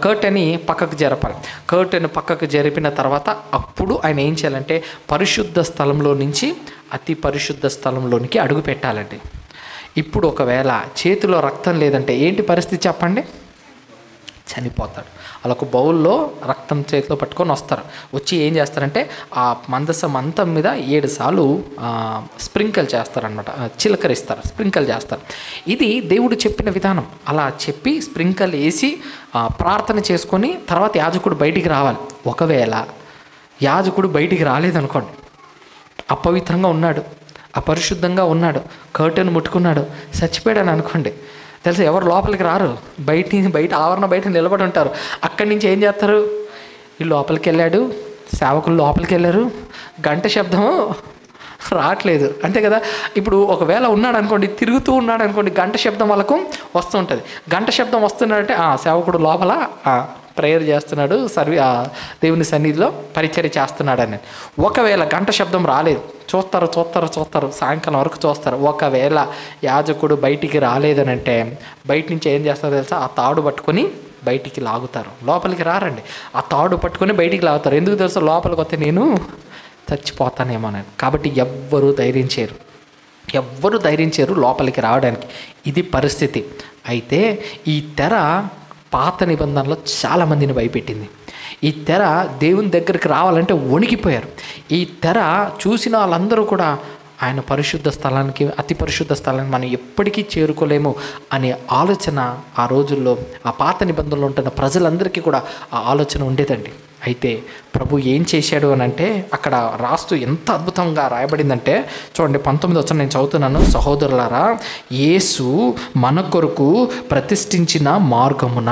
కర్టెన్ని పక్కకు జరపాలి. కర్టెన్ పక్కకు జరిపిన తర్వాత అప్పుడు ఆయన ఏం చేయాలంటే పరిశుద్ధ స్థలంలో నుంచి అతి పరిశుద్ధ స్థలంలోనికి అడుగు పెట్టాలండి. ఇప్పుడు ఒకవేళ చేతిలో రక్తం లేదంటే ఏంటి పరిస్థితి చెప్పండి? చనిపోతాడు. అలా ఒక బౌల్లో రక్తం చేతిలో పట్టుకొని వస్తారు. వచ్చి ఏం చేస్తారంటే ఆ మందసం అంతం మీద 7 సార్లు స్ప్రింకిల్ చేస్తారనమాట, చిలకరిస్తారు, స్ప్రింకిల్ చేస్తారు. ఇది దేవుడు చెప్పిన విధానం. అలా చెప్పి స్ప్రింకిల్ వేసి ప్రార్థన చేసుకొని తర్వాత యాజకుడు బయటికి రావాలి. ఒకవేళ యాజకుడు బయటికి రాలేదనుకోండి, అపవిత్రంగా ఉన్నాడు, అపరిశుద్ధంగా ఉన్నాడు, కర్టెన్ ముట్టుకున్నాడు, చచ్చిపోయాడని అనుకోండి, తెలుసా ఎవరు లోపలికి రారు, బయట ఆవరణ బయట నిలబడి ఉంటారు. అక్కడి నుంచి ఏం చేస్తారు? ఈ లోపలికి వెళ్ళాడు, సేవకులు లోపలికి వెళ్ళారు, గంట శబ్దము రావట్లేదు, అంతే కదా. ఇప్పుడు ఒకవేళ ఉన్నాడు అనుకోండి, తిరుగుతూ ఉన్నాడు అనుకోండి, గంట శబ్దం వాళ్ళకు వస్తూ ఉంటుంది. గంట శబ్దం వస్తున్నాడంటే సేవకుడు లోపల ప్రేయర్ చేస్తున్నాడు, దేవుని సన్నిధిలో పరిచర్య చేస్తున్నాడని. ఒకవేళ గంట శబ్దం రాలేదు, చూస్తారు, సాయంకాలం వరకు చూస్తారు. ఒకవేళ యాజకుడు బయటికి రాలేదనంటే బయట నుంచి ఏం చేస్తారో తెలుసా? ఆ తాడు పట్టుకొని బయటికి లాగుతారు. లోపలికి రారండి, ఆ తాడు పట్టుకొని బయటికి లాగుతారు. ఎందుకు తెలుసా? లోపలికి వస్తే నేను చచ్చిపోతానేమోనని. కాబట్టి ఎవ్వరూ ధైర్యం చేయరు లోపలికి రావడానికి. ఇది పరిస్థితి. అయితే ఈ తెర పాత నిబంధనలో చాలామందిని భయపెట్టింది. ఈ తెర దేవుని దగ్గరికి రావాలంటే వణికిపోయారు. ఈ తెర చూసిన వాళ్ళందరూ కూడా ఆయన పరిశుద్ధ స్థలానికి, అతి పరిశుద్ధ స్థలానికి మనం ఎప్పటికీ చేరుకోలేము అనే ఆలోచన ఆ రోజుల్లో ఆ పాత నిబంధనలో ఉంటున్న ప్రజలందరికీ కూడా ఆ ఆలోచన ఉండేదండి. అయితే ప్రభు ఏం చేశాడు అని అంటే అక్కడ రాస్తూ ఎంత అద్భుతంగా రాయబడిందంటే చూడండి, 19వ వచనం నేను చదువుతున్నాను. సహోదరులారా, యేసు మన కొరకు ప్రతిష్ఠించిన మార్గమున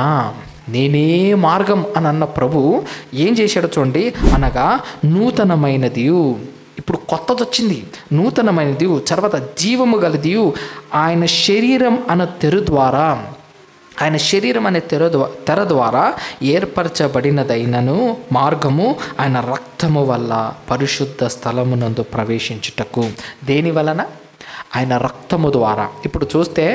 నేనే మార్గం అని అన్న ప్రభు ఏం చేశాడో చూడండి. అనగా నూతనమైనది, ఇప్పుడు కొత్తది వచ్చింది, నూతనమైనది, తర్వాత జీవము గలది, ఆయన శరీరం అనే తెర ద్వారా ఏర్పరచబడినదైనను మార్గము ఆయన రక్తము వల్ల పరిశుద్ధ స్థలమునందు ప్రవేశించుటకు. దేని వలన? ఆయన రక్తము ద్వారా. ఇప్పుడు చూస్తే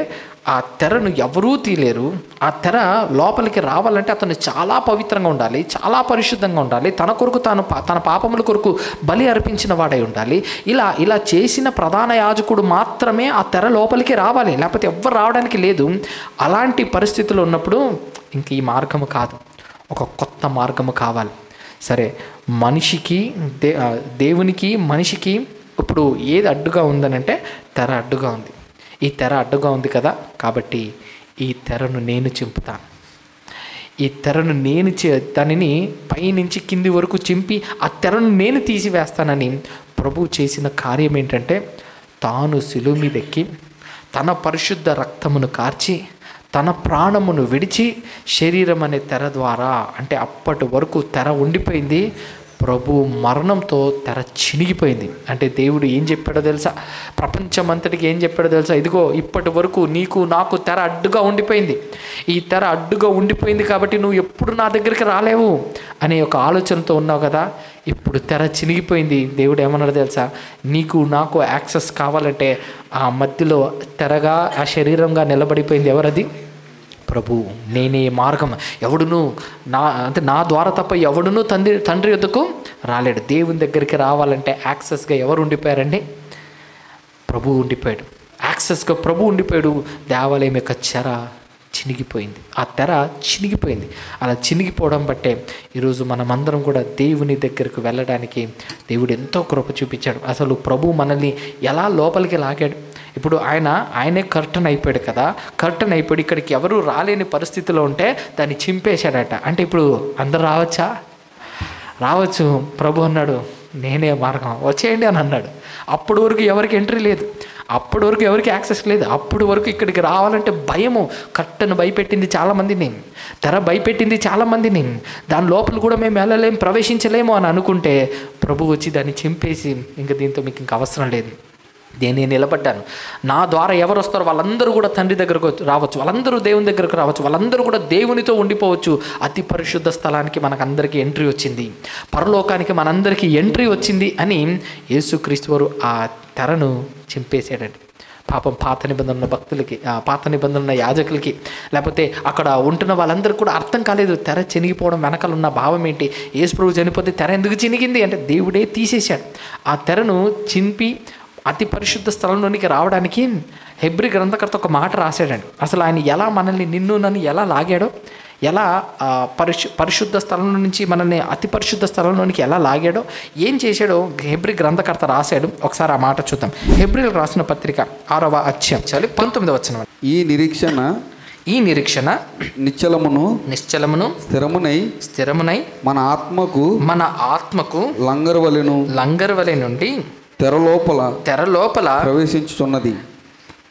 ఆ తెరను ఎవరూ తీలేరు. ఆ తెర లోపలికి రావాలంటే అతను చాలా పవిత్రంగా ఉండాలి, చాలా పరిశుద్ధంగా ఉండాలి, తన కొరకు తన పాపముల కొరకు బలి అర్పించిన వాడై ఉండాలి. ఇలా చేసిన ప్రధాన యాజకుడు మాత్రమే ఆ తెర లోపలికి రావాలి, లేకపోతే ఎవ్వరు రావడానికి లేదు. అలాంటి పరిస్థితులు ఉన్నప్పుడు ఇంక ఈ మార్గము కాదు, ఒక కొత్త మార్గము కావాలి. సరే, మనిషికి దేవునికి మనిషికి ఇప్పుడు ఏది అడ్డుగా ఉందనంటే తెర అడ్డుగా ఉంది. ఈ తెర అడ్డుగా ఉంది కదా, కాబట్టి ఈ తెరను నేను చింపుతాను. ఈ తెరను నేను దానిని పైనుంచి కింది వరకు చింపి ఆ తెరను నేను తీసివేస్తానని ప్రభు చేసిన కార్యం ఏంటంటే తాను శిలువ మీదెక్కి తన పరిశుద్ధ రక్తమును కార్చి తన ప్రాణమును విడిచి శరీరం అనే తెర ద్వారా, అంటే అప్పటి వరకు తెర ఉండిపోయింది, ప్రభు మరణంతో తెర చినిగిపోయింది. అంటే దేవుడు ఏం చెప్పాడో తెలుసా? ప్రపంచమంతటికి ఏం చెప్పాడో తెలుసా? ఇదిగో ఇప్పటి వరకు నీకు నాకు తెర అడ్డుగా ఉండిపోయింది, ఈ తెర అడ్డుగా ఉండిపోయింది కాబట్టి నువ్వు ఎప్పుడు నా దగ్గరికి రాలేవు అనే ఒక ఆలోచనతో ఉన్నావు కదా, ఇప్పుడు తెర చినిగిపోయింది. దేవుడు ఏమన్నాడు తెలుసా? నీకు నాకు యాక్సెస్ కావాలంటే ఆ మధ్యలో తెరగా ఆ శరీరంగా నిలబడిపోయింది ఎవరది? ప్రభు. నేనే మార్గం, ఎవడును నా ద్వారా తప్ప ఎవడును తండ్రి యొద్దకు రాలేడు. దేవుని దగ్గరికి రావాలంటే యాక్సెస్గా ఎవరు ఉండిపోయారండి? ప్రభు ఉండిపోయాడు. యాక్సెస్గా ప్రభు ఉండిపోయాడు. దేవాలయం యొక్క చెర చినిగిపోయింది, ఆ తెర చినిగిపోయింది. అలా చినిగిపోవడం బట్టే ఈరోజు మనమందరం కూడా దేవుని దగ్గరకు వెళ్ళడానికి దేవుడు ఎంతో కృప చూపించాడు. అసలు ప్రభు మనల్ని ఎలా లోపలికి లాగాడు. ఇప్పుడు ఆయనే కర్టన్ అయిపోయాడు కదా, కర్టన్ అయిపోయి ఇక్కడికి ఎవరు రాలేని పరిస్థితిలో ఉంటే దాన్ని చింపేశాడట. అంటే ఇప్పుడు అందరు రావచ్చు. ప్రభు అన్నాడు నేనే మార్గం, వచ్చేయండి అని అన్నాడు. అప్పటి వరకు ఎవరికి ఎంట్రీ లేదు, అప్పటి వరకు ఎవరికి యాక్సెస్ లేదు. అప్పటి వరకు ఇక్కడికి రావాలంటే భయము. కర్టన్ భయపెట్టింది చాలామందిని, తెర భయపెట్టింది చాలామందిని. దాని లోపల కూడా మేము వెళ్ళలేము, ప్రవేశించలేము అని అనుకుంటే ప్రభు వచ్చి దాన్ని చింపేసి ఇంక దీంతో మీకు ఇంక అవసరం లేదు, నేను నిలబడ్డాను, నా ద్వారా ఎవరు వస్తారో వాళ్ళందరూ కూడా తండ్రి దగ్గరకు రావచ్చు, వాళ్ళందరూ దేవుని దగ్గరకు రావచ్చు, వాళ్ళందరూ కూడా దేవునితో ఉండిపోవచ్చు. అతి పరిశుద్ధ స్థలానికి మనకందరికీ ఎంట్రీ వచ్చింది, పరలోకానికి మనందరికీ ఎంట్రీ వచ్చింది అని యేసుక్రీస్తు వారు ఆ తెరను చింపేశాడండి. పాపం పాత నిబంధన భక్తులకి, పాత నిబంధన యాజకులకి, లేకపోతే అక్కడ ఉంటున్న వాళ్ళందరికీ కూడా అర్థం కాలేదు తెర చినిగిపోవడం వెనకాల ఉన్న భావం ఏంటి. యేసు ప్రభువు చనిపోతే తెర ఎందుకు చినిగింది అంటే దేవుడే తీసేశాడు. ఆ తెరను చింపి అతి పరిశుద్ధ స్థలంలోనికి రావడానికి హెబ్రీ గ్రంథకర్త ఒక మాట రాశాడండి. అసలు ఆయన ఎలా మనల్ని నిన్ను నన్ను ఎలా లాగాడో, ఎలా పరిశుద్ధ స్థలంలో నుంచి మనల్ని అతి పరిశుద్ధ స్థలంలోనికి ఎలా లాగాడో, ఏం చేశాడో హెబ్రీ గ్రంథకర్త రాశాడు. ఒకసారి ఆ మాట చూద్దాం. హెబ్రీలు రాసిన పత్రిక 6వ అధ్యాయం 19వ వచనం. ఈ నిరీక్షణ నిశ్చలమును స్థిరమునై మన ఆత్మకు లంగరువలె నుండి తెర లోపల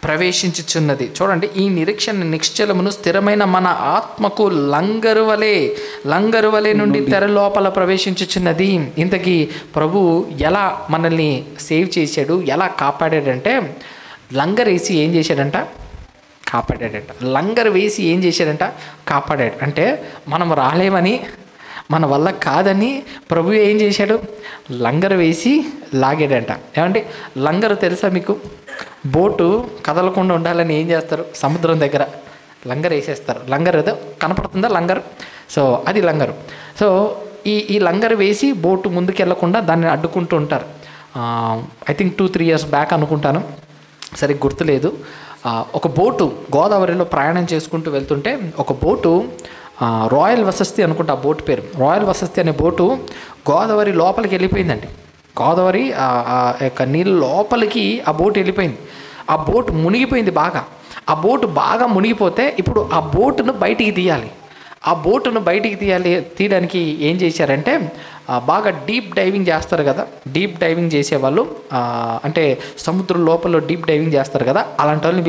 ప్రవేశించుచున్నది. చూడండి, ఈ నిరీక్షణ నిశ్చలమును స్థిరమైన మన ఆత్మకు లంగరువలే నుండి తెర లోపల ప్రవేశించుచున్నది. ఇంతకీ ప్రభు ఎలా మనల్ని సేవ్ చేశాడు, ఎలా కాపాడాడంటే లంగర్ వేసి ఏం చేశాడంట? కాపాడాడంట. లంగర్ వేసి ఏం చేశాడంట? కాపాడాడు. అంటే మనం రాలేమని, మన వల్ల కాదని ప్రభు ఏం చేశాడు? లంగర్ వేసి లాగాడంట. ఏమంటే లంగరు తెలుసా మీకు? బోటు కదలకుండా ఉండాలని ఏం చేస్తారు? సముద్రం దగ్గర లంగర్ వేసేస్తారు. లంగర్ ఏదో కనపడుతుందా లంగర్? సో అది లంగరు. సో ఈ లంగర్ వేసి బోటు ముందుకు వెళ్లకుండా దాన్ని అడ్డుకుంటూ ఉంటారు. ఐ థింక్ 2-3 years బ్యాక్ అనుకుంటాను, సరిగ్గా గుర్తులేదు. ఒక బోటు గోదావరిలో ప్రయాణం చేసుకుంటూ వెళ్తుంటే ఒక బోటు రాయల్ వసస్తి అనుకుంటా ఆ బోటు పేరు. రాయల్ వసస్తి అనే బోటు గోదావరి లోపలికి వెళ్ళిపోయిందండి. గోదావరి యొక్క నీళ్ళ లోపలికి ఆ బోటు వెళ్ళిపోయింది. ఆ బోటు మునిగిపోయింది బాగా. ఆ బోటు బాగా మునిగిపోతే ఇప్పుడు ఆ బోటును బయటికి తీయాలి. ఆ బోటును బయటికి తీయడానికి ఏం చేశారంటే బాగా డీప్ డైవింగ్ చేస్తారు కదా, డీప్ డైవింగ్ చేసేవాళ్ళు, అంటే సముద్రం లోపల డీప్ డైవింగ్ చేస్తారు కదా, అలాంటి వాళ్ళని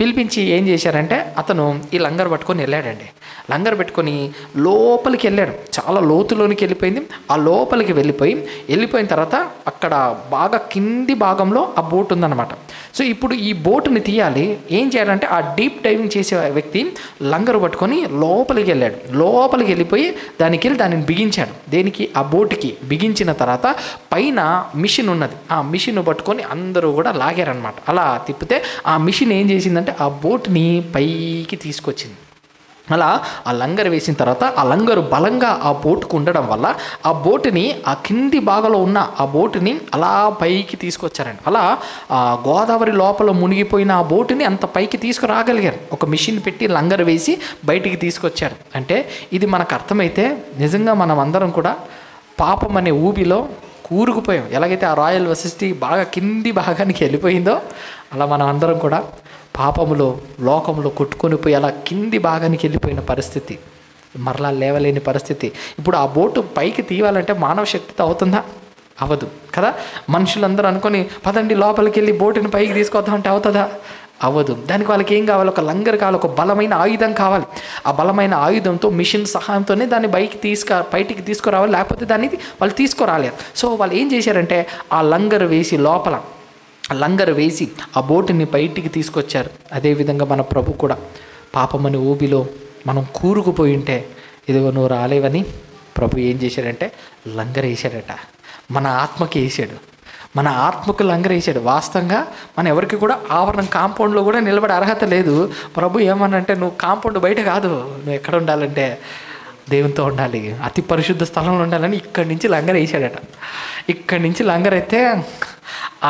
పిలిపించి ఏం చేశారంటే అతను ఈ లంగర్ పట్టుకొని వెళ్ళాడండి. లంగర్ పెట్టుకొని లోపలికి వెళ్ళాడు. చాలా లోతులోనికి వెళ్ళిపోయింది. ఆ లోపలికి వెళ్ళిపోయిన తర్వాత అక్కడ బాగా కింది భాగంలో ఆ బోట్ ఉందన్నమాట. సో ఇప్పుడు ఈ బోటుని తీయాలి. ఏం చేయాలంటే ఆ డీప్ డైవింగ్ చేసే వ్యక్తి లంగరు పట్టుకొని లోపలికి వెళ్ళిపోయి దానిని బిగించాడు. దేనికి? ఆ బోటుకి బిగించిన తర్వాత పైన మిషన్ ఉన్నది. ఆ మిషన్ పట్టుకొని అందరూ కూడా లాగారనమాట. అలా తిప్పితే ఆ మిషన్ ఏం చేసిందంటే ఆ బోటుని పైకి తీసుకొచ్చింది. అలా ఆ లంగర్ వేసిన తర్వాత ఆ లంగరు బలంగా ఆ బోటుకు ఉండడం వల్ల ఆ బోటుని ఆ కింది భాగంలో ఉన్న ఆ బోటుని అలా పైకి తీసుకొచ్చారండి. అలా గోదావరి లోపల మునిగిపోయిన ఆ బోటుని అంత పైకి తీసుకురాగలిగారు. ఒక మిషన్ పెట్టి లంగర్ వేసి బయటికి తీసుకొచ్చారు. అంటే ఇది మనకు అర్థమైతే నిజంగా మనం అందరం కూడా పాపం అనే ఊబిలో కూరుకుపోయాం. ఎలాగైతే ఆ రాయల్ వసస్తి బాగా కింది భాగానికి వెళ్ళిపోయిందో అలా మనం అందరం కూడా పాపములో లోకంలో కొట్టుకొని పోయి అలా కింది భాగానికి వెళ్ళిపోయిన పరిస్థితి, మరలా లేవలేని పరిస్థితి. ఇప్పుడు ఆ బోటు పైకి తీయాలంటే మానవ శక్తితో అవుతుందా? అవ్వదు కదా. మనుషులందరూ అనుకొని పదండి లోపలికి వెళ్ళి బోటుని పైకి తీసుకొద్దామంటే అవుతుందా? అవ్వదు. దానికి వాళ్ళకి ఏం కావాలి? ఒక లంగర్ కావాలి, ఒక బలమైన ఆయుధం కావాలి. ఆ బలమైన ఆయుధంతో మిషన్ సహాయంతోనే దాన్ని బయటికి తీసుకురావాలి, లేకపోతే దాన్ని వాళ్ళు తీసుకురాలేరు. సో వాళ్ళు ఏం చేశారంటే ఆ లంగర్ వేసి ఆ బోటుని బయటికి తీసుకొచ్చారు. అదేవిధంగా మన ప్రభు కూడా పాపమని ఊబిలో మనం కూరుకుపోయి ఉంటే ఇదిగో నువ్వు రాలేవని ప్రభు ఏం చేశాడంటే లంగర్ వేసాడట. మన ఆత్మకి వేసాడు, మన ఆత్మకు లంగర్ వేసాడు. వాస్తవంగా మన ఎవరికి కూడా ఆవరణం కాంపౌండ్లో కూడా నిలబడే అర్హత లేదు. ప్రభు ఏమనంటే నువ్వు కాంపౌండ్ బయట కాదు, నువ్వు ఎక్కడ ఉండాలంటే దేవునితో ఉండాలి, అతి పరిశుద్ధ స్థలంలో ఉండాలని ఇక్కడి నుంచి లంగర్ వేసాడట. ఇక్కడి నుంచి లంగర్ అయితే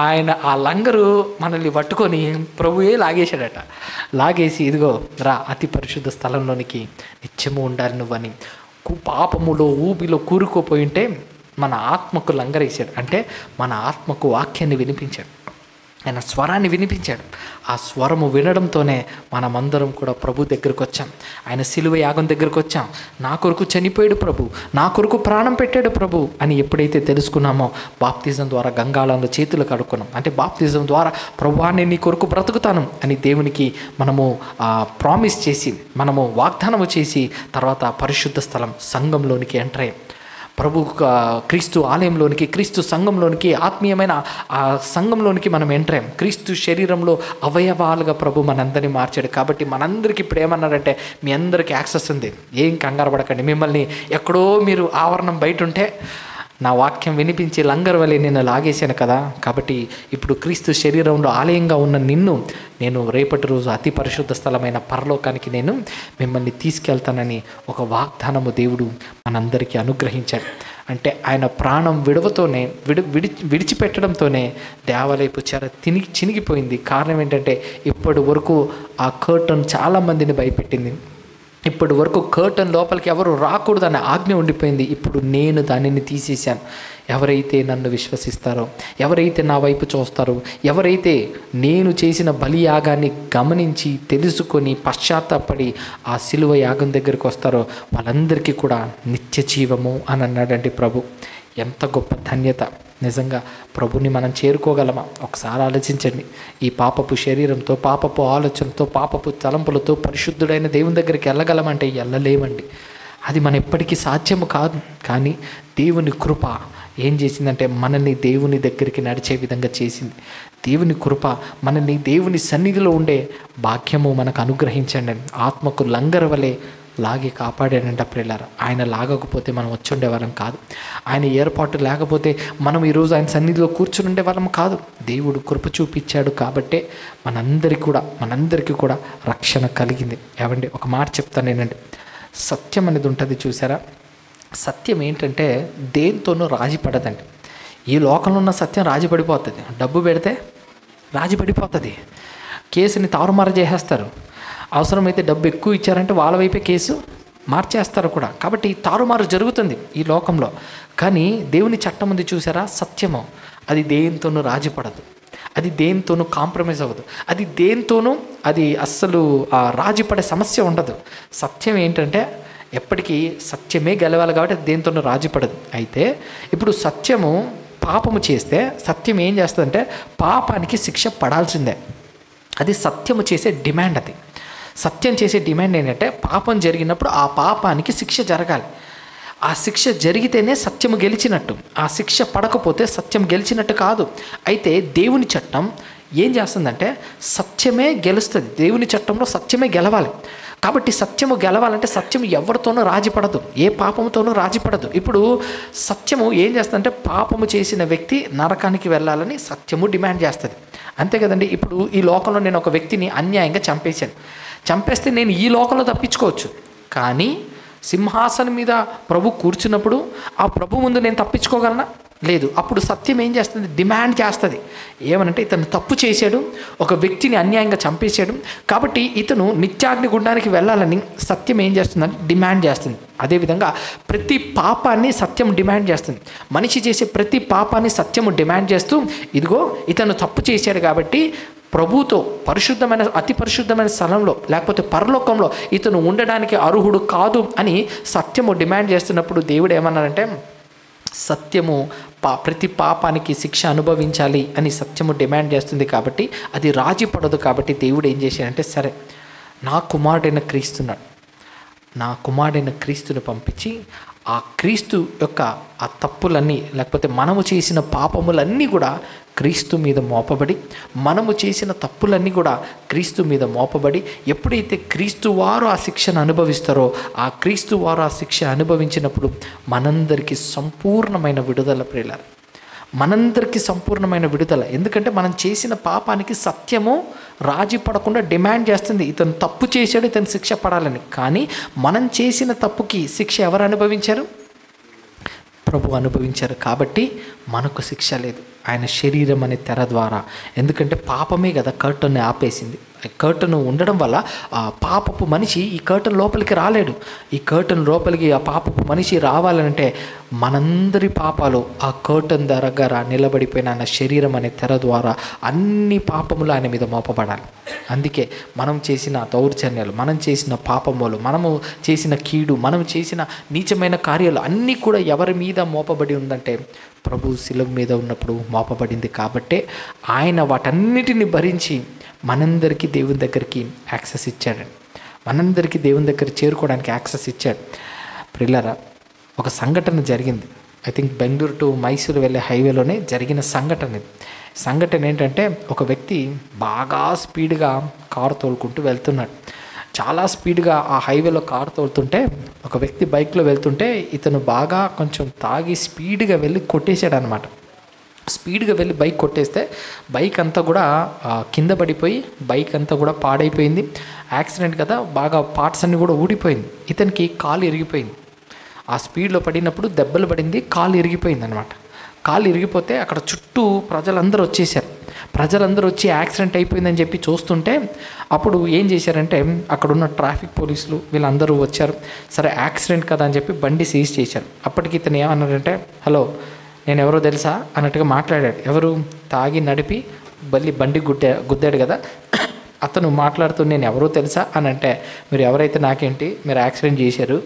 ఆయన ఆ లంగరు మనల్ని పట్టుకొని ప్రభువే లాగేశాడట. లాగేసి ఇదిగో రా అతి పరిశుద్ధ స్థలంలోనికి నిత్యము ఉండాలి నువ్వని. పాపములో ఊబిలో కూరుకుపోయి ఉంటే మన ఆత్మకు లంగరేశాడు. అంటే మన ఆత్మకు వాక్యాన్ని వినిపించాడు, ఆయన స్వరాన్ని వినిపించాడు. ఆ స్వరము వినడంతోనే మనమందరం కూడా ప్రభు దగ్గరకు వచ్చాం. ఆయన సిలువ యాగం దగ్గరకు వచ్చాం. నా కొరకు చనిపోయాడు ప్రభు, నా కొరకు ప్రాణం పెట్టాడు ప్రభు అని ఎప్పుడైతే తెలుసుకున్నామో బాప్తిజం ద్వారా గంగాళంలో చేతులు కడుక్కున్నాం. అంటే బాప్తిజం ద్వారా ప్రభువాన్ని నీ కొరకు బ్రతుకుతాను అని దేవునికి మనము ప్రామిస్ చేసి, మనము వాగ్దానము చేసి తర్వాత పరిశుద్ధ స్థలం సంఘంలోనికి ఎంటర్ అయ్యాం. ప్రభు క్రీస్తు ఆలయంలోనికి, క్రీస్తు సంఘంలోనికి, ఆత్మీయమైన ఆ సంఘంలోనికి మనం ఎంటర్ అయ్యాం. క్రీస్తు శరీరంలో అవయవాలుగా ప్రభు మనందరినీ మార్చాడు. కాబట్టి మనందరికీ ఇప్పుడు ఏమన్నారంటే మీ అందరికీ యాక్సెస్ ఉంది, ఏం కంగారు పడకండి. మిమ్మల్ని ఎక్కడో మీరు ఆవరణం బయట ఉంటే నా వాక్యం వినిపించి లంగర్ వలె నిన్ను లాగేశాను కదా, కాబట్టి ఇప్పుడు క్రీస్తు శరీరంలో ఆలయంగా ఉన్న నిన్ను నేను రేపటి రోజు అతి పరిశుద్ధ స్థలమైన పరలోకానికి నేను మిమ్మల్ని తీసుకెళ్తానని ఒక వాగ్దానము దేవుడు మనందరికీ అనుగ్రహించాడు. అంటే ఆయన ప్రాణం విడవతోనే విడిచిపెట్టడంతోనే దేవాలయపు చెర చినిగిపోయింది. కారణం ఏంటంటే ఇప్పటి వరకు ఆ కర్టన్ చాలామందిని భయపెట్టింది. ఇప్పటి వరకు కర్టన్ లోపలికి ఎవరు రాకూడదనే ఆజ్ఞ ఉండిపోయింది. ఇప్పుడు నేను దానిని తీసేశాను. ఎవరైతే నన్ను విశ్వసిస్తారో, ఎవరైతే నా వైపు చూస్తారో, ఎవరైతే నేను చేసిన బలియాగాన్ని గమనించి తెలుసుకొని పశ్చాత్తాపడి ఆ సిలువ యాగం దగ్గరికి వస్తారో వాళ్ళందరికీ కూడా నిత్య జీవము అని అన్నాడండి ప్రభు. ఎంత గొప్ప ధన్యత! నిజంగా ప్రభుని మనం చేరుకోగలమా? ఒకసారి ఆలోచించండి. ఈ పాపపు శరీరంతో, పాపపు ఆలోచనతో, పాపపు తలంపులతో పరిశుద్ధుడైన దేవుని దగ్గరికి వెళ్ళగలమంటే వెళ్ళలేమండి. అది మన ఎప్పటికీ సాధ్యము కాదు. కానీ దేవుని కృప ఏం చేసిందంటే మనల్ని దేవుని దగ్గరికి నడిచే విధంగా చేసింది. దేవుని కృప మనల్ని దేవుని సన్నిధిలో ఉండే భాగ్యము మనకు అనుగ్రహించండి. ఆత్మకు లంగర్ వలె లాగి కాపాడాడంట ప్రియులారా. ఆయన లాగకపోతే మనం వచ్చి ఉండేవాళ్ళం కాదు. ఆయన ఏర్పాటు లేకపోతే మనం ఈరోజు ఆయన సన్నిధిలో కూర్చుని ఉండేవాళ్ళం కాదు. దేవుడు కృప చూపించాడు కాబట్టే మనందరికీ కూడా రక్షణ కలిగింది. ఏమండి, ఒక మాట చెప్తాను నేనండి. సత్యం అనేది ఉంటుంది చూసారా? సత్యం ఏంటంటే దేంతోనూ రాజీ పడదండి. ఈ లోకంలో ఉన్న సత్యం రాజీ పడిపోతుంది. డబ్బు పెడితే రాజీ పడిపోతుంది. కేసుని తారుమారు చేసేస్తారు. అవసరమైతే డబ్బు ఎక్కువ ఇచ్చారంటే వాళ్ళ వైపే కేసు మార్చేస్తారు కూడా. కాబట్టి తారుమారు జరుగుతుంది ఈ లోకంలో. కానీ దేవుని చట్టం ఉంది చూసారా? సత్యము అది దేంతోనూ రాజీ పడదు. అది దేంతోనూ కాంప్రమైజ్ అవ్వదు. అది దేంతోనూ అది అస్సలు రాజీ పడే సమస్య ఉండదు. సత్యం ఏంటంటే ఎప్పటికీ సత్యమే గెలవాలి కాబట్టి అది దేంతోనూ రాజీ పడదు. అయితే ఇప్పుడు సత్యము పాపము చేస్తే సత్యం ఏం చేస్తుందంటే పాపానికి శిక్ష పడాల్సిందే. అది సత్యము చేసే డిమాండ్. అది సత్యం చేసే డిమాండ్ ఏంటంటే పాపం జరిగినప్పుడు ఆ పాపానికి శిక్ష జరగాలి. ఆ శిక్ష జరిగితేనే సత్యము గెలిచినట్టు. ఆ శిక్ష పడకపోతే సత్యం గెలిచినట్టు కాదు. అయితే దేవుని చట్టం ఏం చేస్తుందంటే సత్యమే గెలుస్తుంది. దేవుని చట్టంలో సత్యమే గెలవాలి. కాబట్టి సత్యము గెలవాలంటే సత్యము ఎవరితోనూ రాజీపడదు, ఏ పాపముతోనూ రాజీపడదు. ఇప్పుడు సత్యము ఏం చేస్తుందంటే పాపము చేసిన వ్యక్తి నరకానికి వెళ్ళాలని సత్యము డిమాండ్ చేస్తుంది. అంతే కదండి. ఇప్పుడు ఈ లోకంలో నేను ఒక వ్యక్తిని అన్యాయంగా చంపేస్తే నేను ఈ లోకంలో తప్పించుకోవచ్చు. కానీ సింహాసనం మీద ప్రభు కూర్చున్నప్పుడు ఆ ప్రభు ముందు నేను తప్పించుకోగలనా? లేదు. అప్పుడు సత్యం ఏం చేస్తుంది? డిమాండ్ చేస్తుంది. ఏమనంటే ఇతను తప్పు చేశాడు, ఒక వ్యక్తిని అన్యాయంగా చంపేశాడు, కాబట్టి ఇతను నిత్యాగ్ని గుండానికి వెళ్ళాలని సత్యం ఏం చేస్తుందంటే డిమాండ్ చేస్తుంది. అదేవిధంగా ప్రతి పాపాన్ని సత్యం డిమాండ్ చేస్తుంది. మనిషి చేసే ప్రతి పాపాన్ని సత్యము డిమాండ్ చేస్తూ ఇదిగో ఇతను తప్పు చేశాడు కాబట్టి ప్రభుతో పరిశుద్ధమైన అతి పరిశుద్ధమైన స్థలంలో లేకపోతే పరలోకంలో ఇతను ఉండడానికి అర్హుడు కాదు అని సత్యము డిమాండ్ చేస్తున్నప్పుడు దేవుడు ఏమన్నారంటే సత్యము ప్రతి పాపానికి శిక్ష అనుభవించాలి అని సత్యము డిమాండ్ చేస్తుంది. కాబట్టి అది రాజీ పడదు. కాబట్టి దేవుడు ఏం చేశాడంటే సరే నా కుమారుడైన క్రీస్తుని పంపించి ఆ క్రీస్తు యొక్క ఆ తప్పులన్నీ లేకపోతే మనము చేసిన పాపములన్నీ కూడా క్రీస్తు మీద మోపబడి, మనము చేసిన తప్పులన్నీ కూడా క్రీస్తు మీద మోపబడి ఎప్పుడైతే క్రీస్తు వారు ఆ శిక్షను అనుభవిస్తారో ఆ క్రీస్తు వారు ఆ శిక్ష అనుభవించినప్పుడు మనందరికీ సంపూర్ణమైన విడుదల ప్రియులారా. మనందరికీ సంపూర్ణమైన విడుదల. ఎందుకంటే మనం చేసిన పాపానికి సత్యము రాజీ పడకుండా డిమాండ్ చేస్తుంది ఇతను తప్పు చేశాడు, ఇతను శిక్ష పడాలని. కానీ మనం చేసిన తప్పుకి శిక్ష ఎవరు అనుభవించారు? ప్రభు అనుభవించారు. కాబట్టి మనకు శిక్ష లేదు ఆయన శరీరం అనే తెర ద్వారా. ఎందుకంటే పాపమే కదా కర్టన్ని ఆపేసింది. కర్టన్ ఉండడం వల్ల ఆ పాపపు మనిషి ఈ కర్టన్ లోపలికి రాలేడు. ఈ కర్టన్ లోపలికి ఆ పాపపు మనిషి రావాలంటే మనందరి పాపాలు ఆ కర్టన్ దగ్గర నిలబడిపోయిన ఆయన శరీరం అనే తెర ద్వారా అన్ని పాపములు ఆయన మీద మోపబడాలి. అందుకే మనం చేసిన దౌర్జన్యాలు, మనం చేసిన పాపములు, మనము చేసిన కీడు, మనం చేసిన నీచమైన కార్యాలు అన్నీ కూడా ఎవరి మీద మోపబడి ఉందంటే ప్రభు శిలువ మీద ఉన్నప్పుడు మోపబడింది. కాబట్టే ఆయన వాటన్నిటిని భరించి మనందరికీ దేవుని దగ్గరికి యాక్సెస్ ఇచ్చాడండి. మనందరికీ దేవుని దగ్గర చేరుకోవడానికి యాక్సెస్ ఇచ్చాడు. ప్రియులారా, ఒక సంఘటన జరిగింది. I think Bengaluru to Mysuru వెళ్ళే హైవేలోనే జరిగిన సంఘటన ఏంటంటే ఒక వ్యక్తి బాగా స్పీడ్గా కారు తోలుకుంటూ వెళ్తున్నాడు. చాలా స్పీడ్గా ఆ హైవేలో కారు తోలుతుంటే ఒక వ్యక్తి బైక్లో వెళ్తుంటే ఇతను బాగా కొంచెం తాగి స్పీడ్గా వెళ్ళి కొట్టేశాడు అనమాట. స్పీడ్గా వెళ్ళి బైక్ కొట్టేస్తే బైక్ అంతా కూడా కింద పడిపోయి బైక్ అంతా కూడా పాడైపోయింది. యాక్సిడెంట్ కదా, బాగా పార్ట్స్ అన్నీ కూడా ఊడిపోయింది. ఇతనికి కాలు ఇరిగిపోయింది. ఆ స్పీడ్లో పడినప్పుడు దెబ్బలు పడింది, కాలు ఇరిగిపోయింది అనమాట. కాలు ఇరిగిపోతే అక్కడ చుట్టూ ప్రజలందరూ వచ్చేసారు. ప్రజలందరూ వచ్చి యాక్సిడెంట్ అయిపోయిందని చెప్పి చూస్తుంటే అప్పుడు ఏం చేశారంటే అక్కడున్న ట్రాఫిక్ పోలీసులు వీళ్ళందరూ వచ్చారు. సరే యాక్సిడెంట్ కదా అని చెప్పి బండి సీజ్ చేశారు. అప్పటికి ఇతను ఏమన్నాడంటే, హలో నేను ఎవరో తెలుసా అన్నట్టుగా మాట్లాడాడు. ఎవరు? తాగి నడిపి బండి గుద్దాడు కదా అతను మాట్లాడుతూ నేను ఎవరో తెలుసా అని అంటే, మీరు ఎవరైతే నాకేంటి, మీరు యాక్సిడెంట్ చేశారు,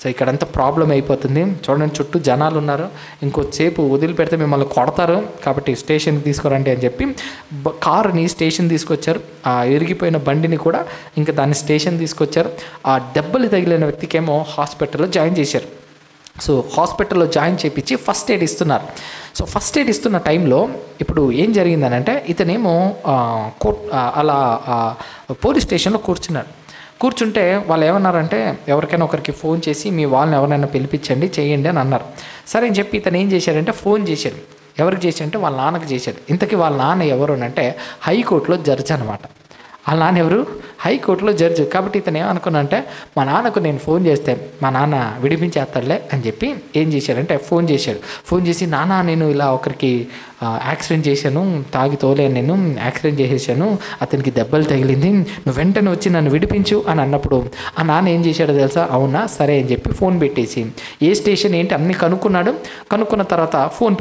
సో ఇక్కడంతా ప్రాబ్లం అయిపోతుంది, చూడండి చుట్టూ జనాలు ఉన్నారు, ఇంకొద్దిసేపు వదిలిపెడితే మిమ్మల్ని కొడతారు, కాబట్టి స్టేషన్కి తీసుకురండి అని చెప్పి కారుని స్టేషన్ తీసుకొచ్చారు. ఆ ఇరిగిపోయిన బండిని కూడా ఇంకా దాన్ని స్టేషన్ తీసుకొచ్చారు. ఆ దెబ్బలు తగిలిన వ్యక్తికేమో హాస్పిటల్లో జాయిన్ చేశారు. సో హాస్పిటల్లో జాయిన్ చేయించి ఫస్ట్ ఎయిడ్ ఇస్తున్నారు. సో ఫస్ట్ ఎయిడ్ ఇస్తున్న టైంలో ఇప్పుడు ఏం జరిగిందని అంటే ఇతనేమో అలా పోలీస్ స్టేషన్లో కూర్చుంటే వాళ్ళు ఏమన్నారంటే ఎవరికైనా ఒకరికి ఫోన్ చేసి మీ వాళ్ళని ఎవరైనా పిలిపించండి చేయండి అని అన్నారు. సరే అని చెప్పి ఇతను ఏం చేశారంటే ఫోన్ చేశాడు. ఎవరికి చేశాడంటే వాళ్ళ నాన్నకి చేశాడు. ఇంతకీ వాళ్ళ నాన్న ఎవరు అంటే హైకోర్టులో జడ్జి అనమాట. వాళ్ళ నాన్న ఎవరు? హైకోర్టులో జడ్జి. కాబట్టి ఇతను ఏమనుకున్నానంటే మా నాన్నకు నేను ఫోన్ చేస్తే మా నాన్న విడిపించేస్తాడులే అని చెప్పి ఏం చేశాడంటే ఫోన్ చేసి నాన్న నేను ఇలా ఒకరికి యాక్సిడెంట్ చేశాను, తాగి తోలేను, నేను యాక్సిడెంట్ చేసేసాను, అతనికి దెబ్బలు తగిలింది, నువ్వు వెంటనే వచ్చి నన్ను విడిపించు అని అన్నప్పుడు ఆ నాన్న ఏం చేశాడో తెలుసా? అవునా సరే అని చెప్పి ఫోన్ పెట్టేసి ఏ స్టేషన్ ఏంటి అన్నీ కనుక్కున్న తర్వాత ఫోన్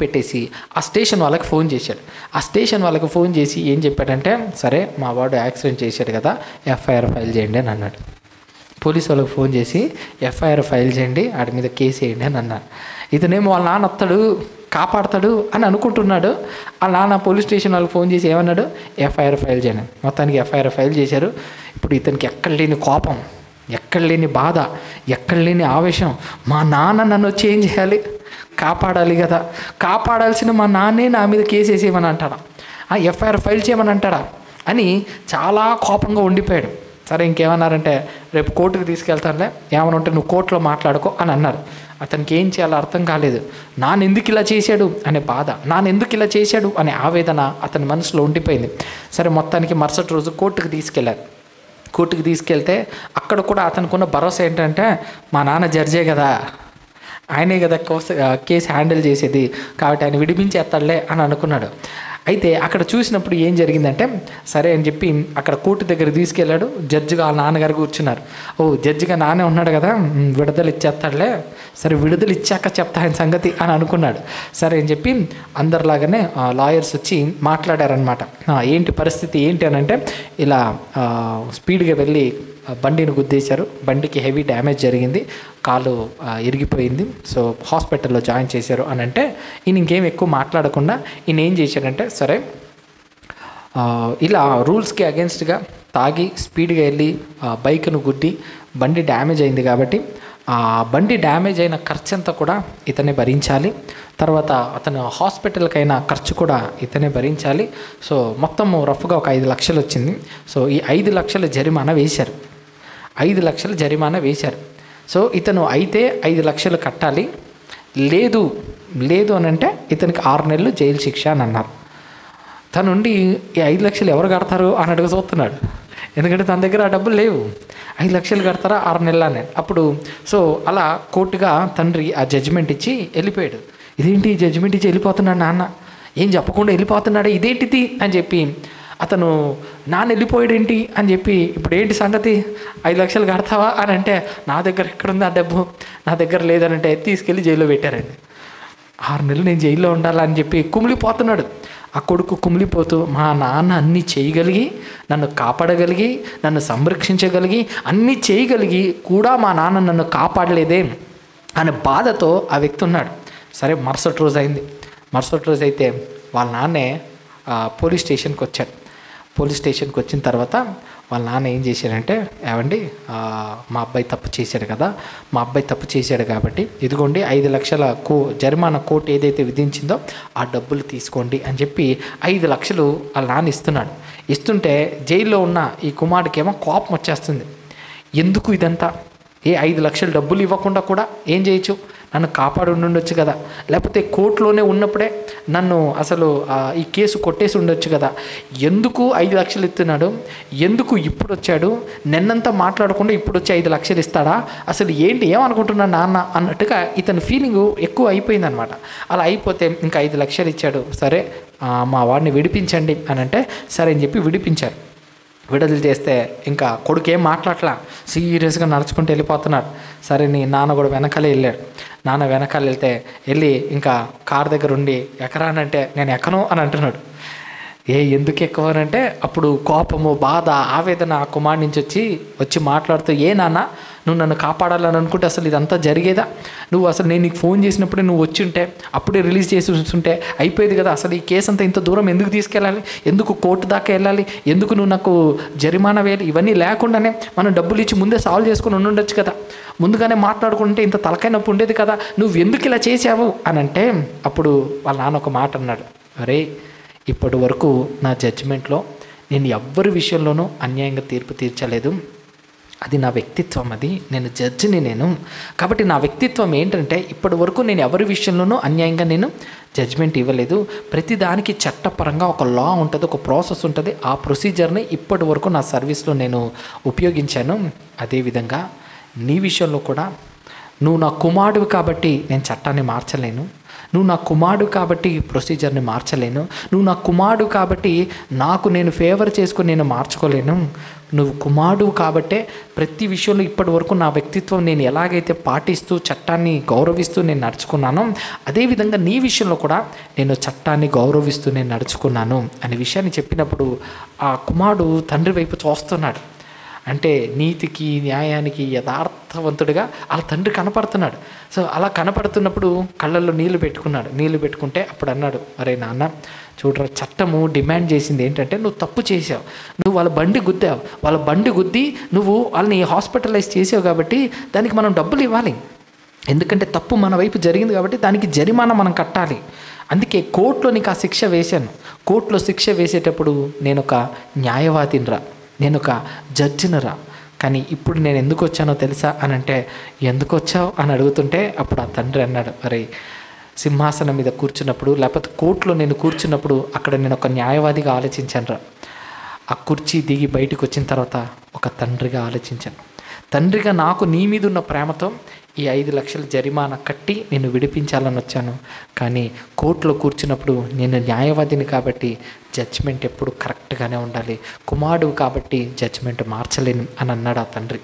పెట్టేసి ఆ స్టేషన్ వాళ్ళకి ఫోన్ చేశాడు. ఆ స్టేషన్ వాళ్ళకి ఫోన్ చేసి ఏం చెప్పాడంటే, సరే మా వాడు యాక్సిడెంట్ చేశాడు కదా, ఎఫ్ఐఆర్ ఫైల్ చేయండి అని అన్నాడు. పోలీసు వాళ్ళకి ఫోన్ చేసి ఎఫ్ఐఆర్ ఫైల్ చేయండి, వాడి మీద కేసు వేయండి అని అన్నాడు. ఇతనేమో వాళ్ళ నాన్న వస్తాడు కాపాడతాడు అని అనుకుంటున్నాడు. ఆ నాన్న పోలీస్ స్టేషన్ వాళ్ళకి ఫోన్ చేసి ఏమన్నాడు? ఎఫ్ఐఆర్ ఫైల్ చేయండి. మొత్తానికి ఎఫ్ఐఆర్ ఫైల్ చేశారు. ఇప్పుడు ఇతనికి ఎక్కడ లేని కోపం, ఎక్కడ లేని బాధ, ఎక్కడ లేని ఆవేశం, మా నాన్న నన్ను వచ్చి ఏం చేయాలి, కాపాడాలి కదా, కాపాడాల్సిన మా నాన్నే నా మీద కేసు వేసేయమని అంటాడా, ఆ ఎఫ్ఐఆర్ ఫైల్ చేయమని అంటాడా అని చాలా కోపంగా ఉండిపోయాడు. సరే ఇంకేమన్నారంటే రేపు కోర్టుకు తీసుకెళ్తానులే, ఏమని ఉంటే నువ్వు కోర్టులో మాట్లాడుకో అని అన్నారు. అతనికి ఏం చేయాలో అర్థం కాలేదు. నాన్న ఎందుకు ఇలా చేశాడు అనే బాధ, నాన్న ఎందుకు ఇలా చేశాడు అనే ఆవేదన అతని మనసులో ఉండిపోయింది. సరే మొత్తానికి మరుసటి రోజు కోర్టుకు తీసుకెళ్లారు. కోర్టుకు తీసుకెళ్తే అక్కడ కూడా అతనుకున్న భరోసా ఏంటంటే మా నాన్న జడ్జే కదా, ఆయనే కదా కేసు హ్యాండిల్ చేసేది, కాబట్టి ఆయన విడిపించేస్తాడులే అని అనుకున్నాడు. అయితే అక్కడ చూసినప్పుడు ఏం జరిగిందంటే సరే అని చెప్పి అక్కడ కోర్టు దగ్గర తీసుకెళ్ళాడు. జడ్జిగా వాళ్ళ నాన్నగారు కూర్చున్నారు. ఓ జడ్జిగా నానే ఉన్నాడు కదా, విడుదల ఇచ్చేస్తాడులే, సరే విడుదల ఇచ్చాక చెప్తా ఆయన సంగతి అని అనుకున్నాడు. సరే అని చెప్పి అందరిలాగానే లాయర్స్ వచ్చి మాట్లాడారనమాట. ఏంటి పరిస్థితి ఏంటి అని అంటే ఇలా స్పీడ్గా వెళ్ళి బండిని గుద్దేశారు, బండికి హెవీ డ్యామేజ్ జరిగింది, కాలు ఇరిగిపోయింది, సో హాస్పిటల్లో జాయిన్ చేశారు అని అంటే ఈయన ఇంకేం ఎక్కువ మాట్లాడకుండా ఈయన ఏం చేశాడంటే సరే ఇలా రూల్స్కి అగెన్స్ట్గా తాగి స్పీడ్గా వెళ్ళి బైక్ను గుద్ది బండి డ్యామేజ్ అయింది కాబట్టి ఆ బండి డ్యామేజ్ అయిన ఖర్చు అంతా కూడా ఇతనే భరించాలి, తర్వాత అతను హాస్పిటల్కి అయిన ఖర్చు కూడా ఇతనే భరించాలి. సో మొత్తము రఫ్గా ఒక 5 లక్షలు వచ్చింది. సో ఈ 5 లక్షల జరిమానా వేశారు. 5 లక్షల జరిమానా వేశారు. సో ఇతను అయితే 5 లక్షలు కట్టాలి, లేదు అని అంటే ఇతనికి 6 నెలలు జైలు శిక్ష అని అన్నారు. తనుండి ఈ 5 లక్షలు ఎవరు కడతారు అని అడుగు చూస్తున్నాడు. ఎందుకంటే తన దగ్గర ఆ డబ్బులు లేవు. 5 లక్షలు కడతారా 6 నెలలు అని. అప్పుడు సో అలా కోర్టుగా తండ్రి ఆ జడ్జిమెంట్ ఇచ్చి వెళ్ళిపోయాడు. ఇదేంటి జడ్జిమెంట్ ఇచ్చి వెళ్ళిపోతున్నాడు నాన్న, ఏం చెప్పకుండా వెళ్ళిపోతున్నాడు, ఇదేంటిది అని చెప్పి అతను నాన్న వెళ్ళిపోయాడేంటి అని చెప్పి ఇప్పుడు ఏంటి సంగతి, 5 లక్షలు కడతావా అని అంటే నా దగ్గర ఎక్కడుంది ఆ డబ్బు, నా దగ్గర లేదనంటే తీసుకెళ్ళి జైల్లో పెట్టారండి. 6 నెలలు నేను జైల్లో ఉండాలని చెప్పి కుమిలిపోతున్నాడు. ఆ కొడుకు కుమిలిపోతూ మా నాన్న అన్నీ చేయగలిగి, నన్ను కాపాడగలిగి, నన్ను సంరక్షించగలిగి, అన్నీ చేయగలిగి కూడా మా నాన్న నన్ను కాపాడలేదే అనే బాధతో ఆ వ్యక్తి ఉన్నాడు. సరే మరుసటి రోజు అయింది. మరుసటి రోజు అయితే వాళ్ళ నాన్నే పోలీస్ స్టేషన్కి వచ్చాడు. పోలీస్ స్టేషన్కి వచ్చిన తర్వాత వాళ్ళ నాన్న ఏం చేశాడంటే, ఏమండి మా అబ్బాయి తప్పు చేశాడు కదా, మా అబ్బాయి తప్పు చేశాడు కాబట్టి ఇదిగోండి 5 లక్షల జరిమానా కోర్టు ఏదైతే విధించిందో ఆ డబ్బులు తీసుకోండి అని చెప్పి 5 లక్షలు వాళ్ళ నాన్న ఇస్తున్నాడు. ఇస్తుంటే జైల్లో ఉన్న ఈ కుమారుడికేమో కోపం వచ్చేస్తుంది. ఎందుకు ఇదంతా? 5 లక్షలు డబ్బులు ఇవ్వకుండా కూడా ఏం చేయొచ్చు, నన్ను కాపాడి ఉండొచ్చు కదా, లేకపోతే కోర్టులోనే ఉన్నప్పుడే నన్ను అసలు ఈ కేసు కొట్టేసి ఉండొచ్చు కదా, ఎందుకు 5 లక్షలు ఇస్తున్నాడు, ఎందుకు ఇప్పుడు వచ్చాడు, నిన్నంతా మాట్లాడకుండా ఇప్పుడు వచ్చి 5 లక్షలు ఇస్తాడా, అసలు ఏంటి ఏమనుకుంటున్నాడు నాన్న అన్నట్టుగా ఇతని ఫీలింగు ఎక్కువ అయిపోయిందనమాట. అలా అయిపోతే ఇంకా 5 లక్షలు ఇచ్చాడు. సరే మా వాడిని విడిపించండి అని అంటే సరే అని చెప్పి విడిపించారు. విడుదల చేస్తే ఇంకా కొడుకు ఏం మాట్లాడలా, సీరియస్గా నడుచుకుంటూ వెళ్ళిపోతున్నాడు. సరే నీ నాన్న కూడా వెనకాలే వెళ్ళాడు. నాన్న వెనకాల వెళ్ళి ఇంకా కారు దగ్గర ఉండి ఎక్కరానంటే నేను ఎక్కను అని అంటున్నాడు. ఎందుకు ఎక్కువనంటే అప్పుడు కోపము, బాధ, ఆవేదన ఆ కుమారుడి నుంచి వచ్చి మాట్లాడుతూ, ఏ నాన్న నువ్వు నన్ను కాపాడాలని అనుకుంటే అసలు ఇదంతా జరిగేదా, నువ్వు అసలు నేను నీకు ఫోన్ చేసినప్పుడే నువ్వు వచ్చి ఉంటే అప్పుడే రిలీజ్ చేసి ఉంటే అయిపోయేది కదా, అసలు ఈ కేసు అంతా ఇంత దూరం ఎందుకు తీసుకెళ్ళాలి, ఎందుకు కోర్టు దాకా వెళ్ళాలి, ఎందుకు నువ్వు నాకు జరిమానా వేయాలి, ఇవన్నీ లేకుండానే మనం డబ్బులు ఇచ్చి ముందే సాల్వ్ చేసుకుని ఉండొచ్చు కదా, ముందుగానే మాట్లాడుకుంటే ఇంత తలకాయ నొప్పి ఉండేది కదా, నువ్వు ఎందుకు ఇలా చేసావు అని అంటే అప్పుడు వాళ్ళ నాన్న ఒక మాట అన్నాడు, అరే ఇప్పటి వరకు నా జడ్జిమెంట్లో నేను ఎవ్వరి విషయంలోనూ అన్యాయంగా తీర్పు తీర్చలేదు, అది నా వ్యక్తిత్వం, అది నేను జడ్జిని నేను, కాబట్టి నా వ్యక్తిత్వం ఏంటంటే ఇప్పటి వరకు నేను ఎవరి విషయంలోనూ అన్యాయంగా నేను జడ్జ్మెంట్ ఇవ్వలేదు, ప్రతిదానికి చట్టపరంగా ఒక లా ఉంటుంది, ఒక ప్రాసెస్ ఉంటుంది, ఆ ప్రొసీజర్ని ఇప్పటి వరకు నా సర్వీస్లో నేను ఉపయోగించాను. అదేవిధంగా నీ విషయంలో కూడా నువ్వు నా కుమారుడివి కాబట్టి నేను చట్టాన్ని మార్చలేను, నువ్వు నా కుమారుడు కాబట్టి ప్రొసీజర్ని మార్చలేను, నువ్వు నా కుమారుడు కాబట్టి నాకు నేను ఫేవర్ చేసుకొని నేను మార్చుకోలేను, నువ్వు కుమారుడు కాబట్టే ప్రతి విషయంలో ఇప్పటి వరకు నా వ్యక్తిత్వం నేను ఎలాగైతే పాటిస్తూ చట్టాన్ని గౌరవిస్తూ నేను నడుచుకున్నానో అదేవిధంగా నీ విషయంలో కూడా నేను చట్టాన్ని గౌరవిస్తూ నేను నడుచుకున్నాను అనే విషయాన్ని చెప్పినప్పుడు ఆ కుమారుడు తండ్రి వైపు చూస్తున్నాడు. అంటే నీతికి న్యాయానికి యథార్థవంతుడిగా వాళ్ళ తండ్రి కనపడుతున్నాడు. సో అలా కనపడుతున్నప్పుడు కళ్ళల్లో నీళ్లు పెట్టుకుంటే అప్పుడు అన్నాడు, అరే నాన్న చూడరా, చట్టము డిమాండ్ చేసింది ఏంటంటే నువ్వు తప్పు చేసావు, నువ్వు వాళ్ళ బండి గుద్ది నువ్వు వాళ్ళని హాస్పిటలైజ్ చేసావు కాబట్టి దానికి మనం డబ్బులు ఇవ్వాలి, ఎందుకంటే తప్పు మన వైపు జరిగింది కాబట్టి దానికి జరిమానా మనం కట్టాలి, అందుకే కోర్టులో నీకు ఆ శిక్ష వేశాను, కోర్టులో శిక్ష వేసేటప్పుడు నేను ఒక న్యాయవాదినిరా, నేను ఒక జడ్జినరా, కానీ ఇప్పుడు నేను ఎందుకు వచ్చానో తెలుసా అని అంటే ఎందుకు వచ్చావు అని అడుగుతుంటే అప్పుడు ఆ తండ్రి అన్నాడు, అరే సింహాసనం మీద కూర్చున్నప్పుడు లేకపోతే కోర్టులో నేను కూర్చున్నప్పుడు అక్కడ నేను ఒక న్యాయవాదిగా ఆలోచించాను రా, ఆ కుర్చీ దిగి బయటకు వచ్చిన తర్వాత ఒక తండ్రిగా ఆలోచించాను, తండ్రిగా నాకు నీ మీద ఉన్న ప్రేమతో ఈ 5 లక్షల జరిమానా కట్టి నేను విడిపించాలని వచ్చాను, కానీ కోర్టులో కూర్చున్నప్పుడు నేను న్యాయవాదిని కాబట్టి జడ్జిమెంట్ ఎప్పుడు కరెక్ట్గానే ఉండాలి, కుమారుడు కాబట్టి జడ్జిమెంట్ మార్చలేను అని అన్నాడు ఆ తండ్రి.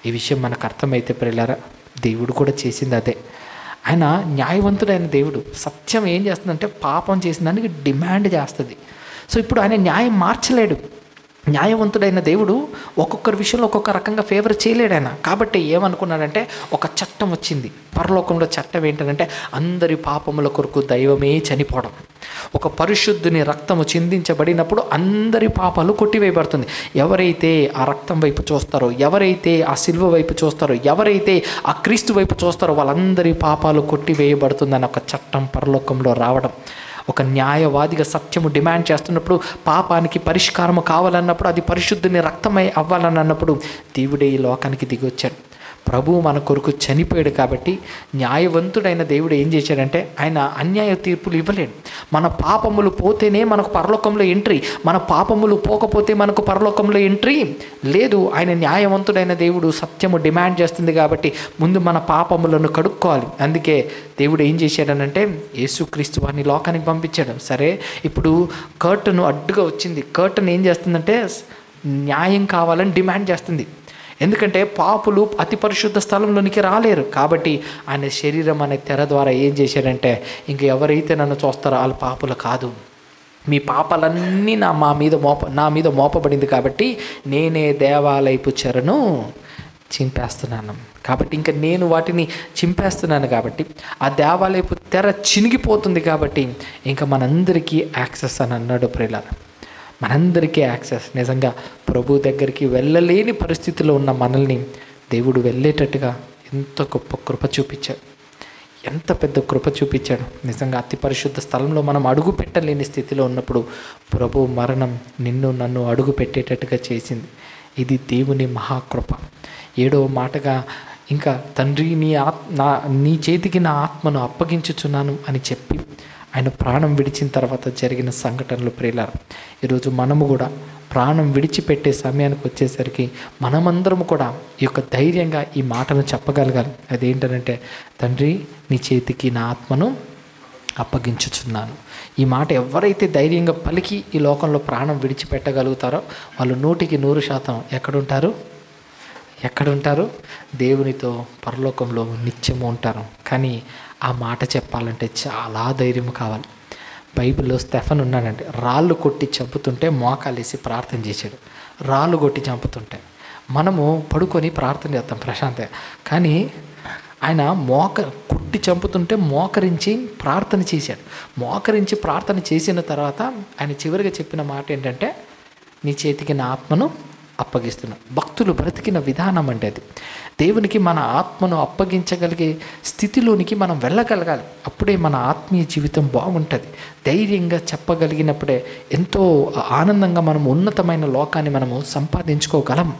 ఈ విషయం మనకు అర్థమైతే ప్రియులారా, దేవుడు కూడా చేసింది అదే. ఆయన న్యాయవంతుడైన దేవుడు. సత్యం ఏం చేస్తుందంటే పాపం చేసిన దానికి డిమాండ్ చేస్తుంది. సో ఇప్పుడు ఆయన న్యాయం మార్చలేడు. న్యాయవంతుడైన దేవుడు ఒక్కొక్కరి విషయంలో ఒక్కొక్క రకంగా ఫేవర్ చేయలేడు ఆయన. కాబట్టి ఏమనుకున్నాడంటే ఒక చట్టం వచ్చింది పరలోకంలో. చట్టం ఏంటంటే అందరి పాపముల కొరకు దైవమే చనిపోవడం. ఒక పరిశుద్ధుని రక్తము చిందించబడినప్పుడు అందరి పాపాలు కొట్టివేయబడుతుంది. ఎవరైతే ఆ రక్తం వైపు చూస్తారో, ఎవరైతే ఆ సిలువ వైపు చూస్తారో, ఎవరైతే ఆ క్రీస్తు వైపు చూస్తారో వాళ్ళందరి పాపాలు కొట్టివేయబడుతుందని ఒక చట్టం పరలోకంలో రావడం. ఒక న్యాయవాదిగా సత్యము డిమాండ్ చేస్తున్నప్పుడు, పాపానికి పరిష్కారము కావాలన్నప్పుడు, అది పరిశుద్ధుని రక్తమై అవ్వాలని అన్నప్పుడు దేవుడే ఈ లోకానికి దిగి వచ్చాడు. ప్రభువు మన కొరకు చనిపోయాడు. కాబట్టి న్యాయవంతుడైన దేవుడు ఏం చేశాడంటే ఆయన అన్యాయ తీర్పులు ఇవ్వలేడు. మన పాపములు పోతేనే మనకు పరలోకంలో ఎంట్రీ, మన పాపములు పోకపోతే మనకు పరలోకంలో ఎంట్రీ లేదు. ఆయన న్యాయవంతుడైన దేవుడు. సత్యము డిమాండ్ చేస్తుంది కాబట్టి ముందు మన పాపములను కడుక్కోవాలి. అందుకే దేవుడు ఏం చేశాడనంటే యేసుక్రీస్తు వారిని లోకానికి పంపించాడు. సరే, ఇప్పుడు కర్టన్ అడ్డుగా వచ్చింది. కర్టన్ ఏం చేస్తుందంటే న్యాయం కావాలని డిమాండ్ చేస్తుంది. ఎందుకంటే పాపులు అతి పరిశుద్ధ స్థలంలోనికి రాలేరు. కాబట్టి ఆయన శరీరం అనే తెర ద్వారా ఏం చేశాడంటే ఇంక ఎవరైతే నన్ను చూస్తారో వాళ్ళ పాపులు కాదు, మీ పాపాలన్నీ నా మీద మోపబడింది కాబట్టి నేనే దేవాలయపు చెరను చింపేస్తున్నాను. కాబట్టి ఇంకా నేను వాటిని చింపేస్తున్నాను కాబట్టి ఆ దేవాలయపు తెర చినిగిపోతుంది. కాబట్టి ఇంకా మనందరికీ యాక్సెస్ అని అన్నాడు ప్రియులారా. మనందరికీ యాక్సెస్. నిజంగా ప్రభు దగ్గరికి వెళ్ళలేని పరిస్థితిలో ఉన్న మనల్ని దేవుడు వెళ్ళేటట్టుగా ఎంత గొప్ప కృప చూపించాడు, ఎంత పెద్ద కృప చూపించాడు. నిజంగా అతి పరిశుద్ధ స్థలంలో మనం అడుగు పెట్టలేని స్థితిలో ఉన్నప్పుడు ప్రభు మరణం నిన్ను నన్ను అడుగు పెట్టేటట్టుగా చేసింది. ఇది దేవుని మహాకృప. 7వ మాటగా ఇంకా తండ్రి నీ చేతికి నా ఆత్మను అప్పగించుచున్నాను అని చెప్పి ఆయన ప్రాణం విడిచిన తర్వాత జరిగిన సంఘటనలు ప్రియులారా, ఈరోజు మనము కూడా ప్రాణం విడిచిపెట్టే సమయానికి వచ్చేసరికి మనమందరము కూడా ఈ యొక్క ధైర్యంగా ఈ మాటను చెప్పగలగాలి. అదేంటంటే, తండ్రి నీ చేతికి నా ఆత్మను అప్పగించుచున్నాను. ఈ మాట ఎవరైతే ధైర్యంగా పలికి ఈ లోకంలో ప్రాణం విడిచిపెట్టగలుగుతారో వాళ్ళు 100% ఎక్కడుంటారు? దేవునితో పరలోకంలో నిత్యము ఉంటారు. కానీ ఆ మాట చెప్పాలంటే చాలా ధైర్యం కావాలి. బైబిల్లో స్టెఫన్ ఉన్నాడంటే రాళ్ళు కొట్టి చంపుతుంటే మోకాలేసి ప్రార్థన చేశాడు. రాళ్ళు కొట్టి చంపుతుంటే మనము పడుకొని ప్రార్థన చేస్తాం ప్రశాంతంగా, కానీ ఆయన కొట్టి చంపుతుంటే మోకరించి ప్రార్థన చేశాడు. మోకరించి ప్రార్థన చేసిన తర్వాత ఆయన చివరిగా చెప్పిన మాట ఏంటంటే, నీ చేతికి నా ఆత్మను అప్పగిస్తున్నాం. భక్తులు బ్రతికిన విధానం అంటే అది. దేవునికి మన ఆత్మను అప్పగించగలిగే స్థితిలోనికి మనం వెళ్ళగలగాలి. అప్పుడే మన ఆత్మీయ జీవితం బాగుంటుంది. ధైర్యంగా చెప్పగలిగినప్పుడే ఎంతో ఆనందంగా మనం ఉన్నతమైన లోకాన్ని మనము సంపాదించుకోగలం.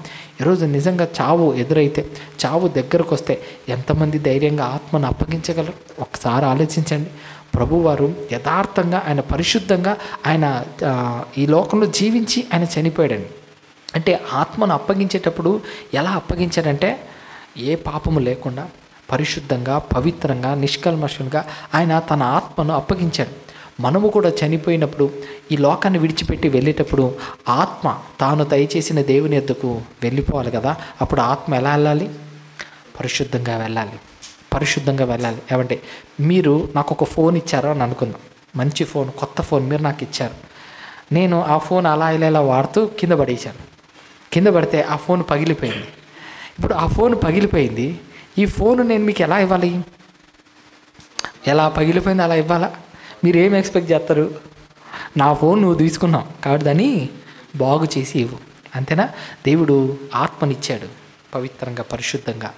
ఈరోజు నిజంగా చావు ఎదురైతే, చావు దగ్గరకు వస్తే ఎంతమంది ధైర్యంగా ఆత్మను అప్పగించగలరు? ఒకసారి ఆలోచించండి. ప్రభువారు యథార్థంగా, ఆయన పరిశుద్ధంగా, ఆయన ఈ లోకంలో జీవించి ఆయన చనిపోయాడండి. అంటే ఆత్మను అప్పగించేటప్పుడు ఎలా అప్పగించాడంటే, ఏ పాపము లేకుండా పరిశుద్ధంగా, పవిత్రంగా, నిష్కల్మషంగా ఆయన తన ఆత్మను అప్పగించాడు. మనము కూడా చనిపోయినప్పుడు, ఈ లోకాన్ని విడిచిపెట్టి వెళ్ళేటప్పుడు ఆత్మ తాను దయచేసిన దేవుని యొద్దకు వెళ్ళిపోవాలి కదా. అప్పుడు ఆత్మ ఎలా వెళ్ళాలి? పరిశుద్ధంగా వెళ్ళాలి. పరిశుద్ధంగా వెళ్ళాలి. ఏమంటే, మీరు నాకు ఒక ఫోన్ ఇచ్చారు అని అనుకుందాం. మంచి ఫోన్, కొత్త ఫోన్ మీరు నాకు ఇచ్చారు. నేను ఆ ఫోన్ అలా ఇలా వాడుతూ కింద పడేశాను. కింద పడితే ఆ ఫోన్ పగిలిపోయింది. ఇప్పుడు ఆ ఫోన్ పగిలిపోయింది. ఈ ఫోన్ నేను మీకు ఎలా ఇవ్వాలి? ఎలా పగిలిపోయింది అలా ఇవ్వాలా? మీరు ఏం ఎక్స్పెక్ట్ చేస్తారు? నా ఫోన్ నువ్వు తీసుకున్నావు కాబట్టి దాన్ని బాగు చేసి ఇవ్వు, అంతేనా? దేవుడు ఆత్మనిచ్చాడు, పవిత్రంగా, పరిశుద్ధంగా,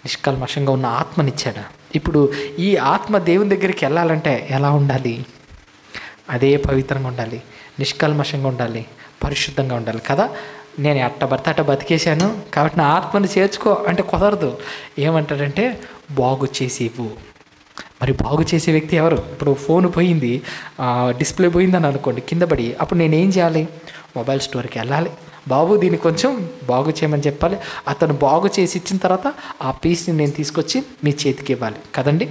నిష్కల్మషంగా ఉన్న ఆత్మనిచ్చాడు. ఇప్పుడు ఈ ఆత్మ దేవుని దగ్గరికి వెళ్ళాలంటే ఎలా ఉండాలి? అదే పవిత్రంగా ఉండాలి, నిష్కల్మషంగా ఉండాలి, పరిశుద్ధంగా ఉండాలి కదా. నేను అట్ట బతికేశాను కాబట్టి నా ఆత్మను చేర్చుకో అంటే కుదరదు. ఏమంటాడంటే, బాగు చేసి ఇవ్వు. మరి బాగు చేసే వ్యక్తి ఎవరు? ఇప్పుడు ఫోన్ పోయింది, డిస్ప్లే పోయిందని అనుకోండి, కింద పడి, అప్పుడు నేనేం చేయాలి? మొబైల్ స్టోర్కి వెళ్ళాలి, బాబు దీన్ని కొంచెం బాగు చేయమని చెప్పాలి. అతను బాగు చేసి ఇచ్చిన తర్వాత ఆ పీస్ని నేను తీసుకొచ్చి మీ చేతికి ఇవ్వాలి కదండి.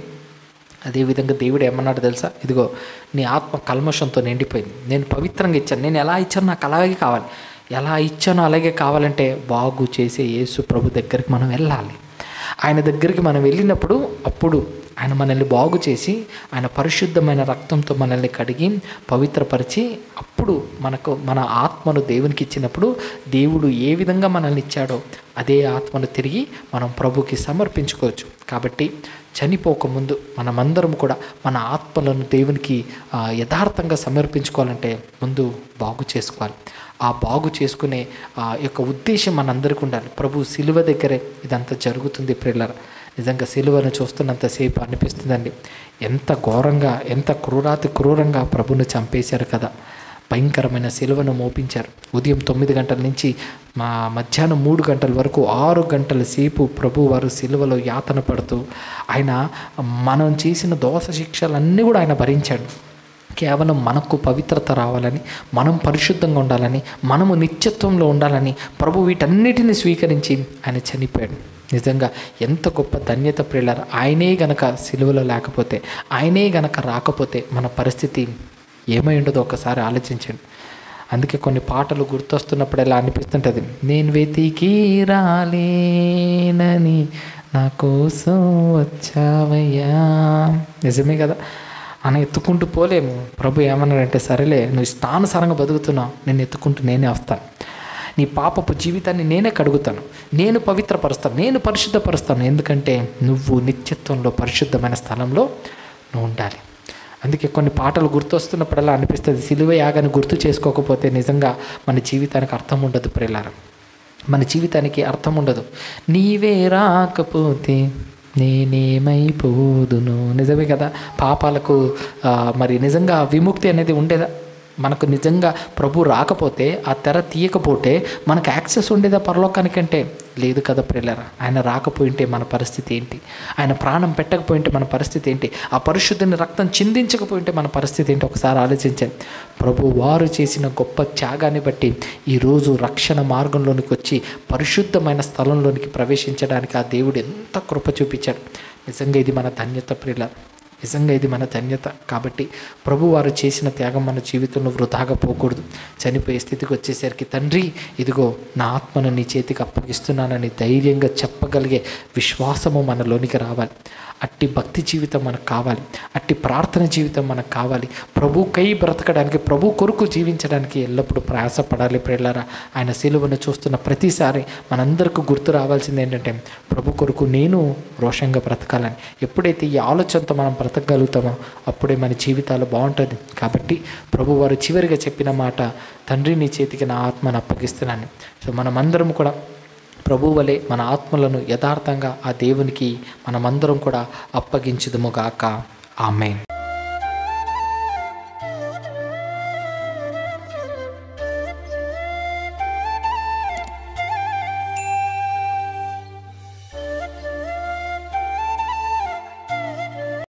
అదేవిధంగా దేవుడు ఏమన్నాడు తెలుసా? ఇదిగో నీ ఆత్మ కల్మషంతో నిండిపోయింది, నేను పవిత్రంగా ఇచ్చాను, నేను ఎలా ఇచ్చాను నాకు అలాగే కావాలి. ఎలా ఇచ్చానో అలాగే కావాలంటే బాగు చేసే యేసు ప్రభు దగ్గరికి మనం వెళ్ళాలి. ఆయన దగ్గరికి మనం వెళ్ళినప్పుడు అప్పుడు ఆయన మనల్ని బాగు చేసి, ఆయన పరిశుద్ధమైన రక్తంతో మనల్ని కడిగి పవిత్రపరిచి, అప్పుడు మన ఆత్మను దేవునికి ఇచ్చినప్పుడు దేవుడు ఏ విధంగా మనల్ని ఇచ్చాడో అదే ఆత్మను తిరిగి మనం ప్రభుకి సమర్పించుకోవచ్చు. కాబట్టి చనిపోకముందు మనమందరం కూడా మన ఆత్మలను దేవునికి యథార్థంగా సమర్పించుకోవాలంటే ముందు బాగు చేసుకోవాలి. ఆ బాగు చేసుకునే యొక్క ఉద్దేశం మనందరికీ ఉండాలి. ప్రభు సిలువ దగ్గరే ఇదంతా జరుగుతుంది ప్రియులారా. నిజంగా సిలువను చూస్తున్నంతసేపు అనిపిస్తుందండి, ఎంత ఘోరంగా, ఎంత క్రూరంగా ప్రభుని చంపేశారు కదా. భయంకరమైన సిలువను మోపించారు. ఉదయం 9 గంటల నుంచి మధ్యాహ్నం 3 గంటల వరకు 6 గంటల సేపు ప్రభు వారు సిలువలో యాతన పడుతూ, ఆయన మనం చేసిన దోష శిక్షలన్నీ కూడా ఆయన భరించాడు. కేవలం మనకు పవిత్రత రావాలని, మనం పరిశుద్ధంగా ఉండాలని, మనము నిత్యత్వంలో ఉండాలని ప్రభు వీటన్నిటిని స్వీకరించి ఆయన చనిపోయాడు. నిజంగా ఎంత గొప్ప ధన్యత ప్రియులారా. ఆయనే గనక సిలువలో లేకపోతే, ఆయనే గనక రాకపోతే మన పరిస్థితి ఏమై ఉండదో ఒకసారి ఆలోచించండి. అందుకే కొన్ని పాటలు గుర్తొస్తున్నప్పుడు ఎలా అనిపిస్తుంటుంది, నేను వెతికి రాలేనని నా కోసం వచ్చావయ్యా. నిజమే కదా, అని ఎత్తుకుంటూ పోలేము. ప్రభు ఏమన్నాడంటే, సరేలే నువ్వు ఇష్టానుసారంగా బతుకుతున్నావు, నేను ఎత్తుకుంటూ నేనే వస్తాను, నీ పాపపు జీవితాన్ని నేనే కడుగుతాను, నేను పవిత్రపరుస్తాను, నేను పరిశుద్ధపరుస్తాను. ఎందుకంటే నువ్వు నిత్యత్వంలో పరిశుద్ధమైన స్థలంలో నువ్వు ఉండాలి. అందుకే కొన్ని పాటలు గుర్తొస్తున్నప్పుడల్లా అనిపిస్తుంది, సిలువ యాగాన్ని గుర్తు చేసుకోకపోతే నిజంగా మన జీవితానికి అర్థం ఉండదు ప్రియులారా, మన జీవితానికి అర్థం ఉండదు. నీవే రాకపోతే నేనేమైపోదును. నిజమే కదా, పాపాలకు మరి నిజంగా విముక్తి అనేది ఉండేదా? మనకు నిజంగా ప్రభు రాకపోతే, ఆ తెర తీయకపోతే మనకు యాక్సెస్ ఉండేదా పరలోకానికంటే? లేదు కదా ప్రియులారా. ఆయన రాకపోయింటే మన పరిస్థితి ఏంటి? ఆయన ప్రాణం పెట్టకపోయింటే మన పరిస్థితి ఏంటి? ఆ పరిశుద్ధుని రక్తం చిందించకపోయింటే మన పరిస్థితి ఏంటి? ఒకసారి ఆలోచించండి. ప్రభు వారు చేసిన గొప్ప త్యాగాన్ని బట్టి ఈరోజు రక్షణ మార్గంలోనికి వచ్చి పరిశుద్ధమైన స్థలంలోనికి ప్రవేశించడానికి ఆ దేవుడు ఎంత కృప చూపించాడు. నిజంగా ఇది మన ధన్యత ప్రియులారా, నిజంగా ఇది మన ధన్యత. కాబట్టి ప్రభు వారు చేసిన త్యాగం మన జీవితంలో వృధాగా పోకూడదు. చనిపోయే స్థితికి వచ్చేసరికి, తండ్రి ఇదిగో నా ఆత్మను నీ చేతికి అప్పగిస్తున్నానని ధైర్యంగా చెప్పగలిగే విశ్వాసము మనలోనికి రావాలి. అట్టి భక్తి జీవితం మనకు కావాలి, అట్టి ప్రార్థన జీవితం మనకు కావాలి. ప్రభుకై బ్రతకడానికి, ప్రభు కొరకు జీవించడానికి ఎల్లప్పుడూ ప్రయాసపడాలి ప్రియులారా. ఆయన సిలువను చూస్తున్న ప్రతిసారి మనందరికీ గుర్తు రావాల్సింది ఏంటంటే, ప్రభు కొరకు నేను రోషంగా బ్రతకాలని. ఎప్పుడైతే ఈ ఆలోచనతో మనం బ్రతకగలుగుతామో అప్పుడే మన జీవితాలు బాగుంటుంది. కాబట్టి ప్రభు వారు చివరిగా చెప్పిన మాట, తండ్రి నీ చేతికి నా ఆత్మను అప్పగిస్తున్నాను. సో మనమందరం కూడా ప్రభు వలె మన ఆత్మలను యథార్థంగా ఆ దేవునికి మనమందరం కూడా అప్పగించుదుముగాక. ఆమేన్.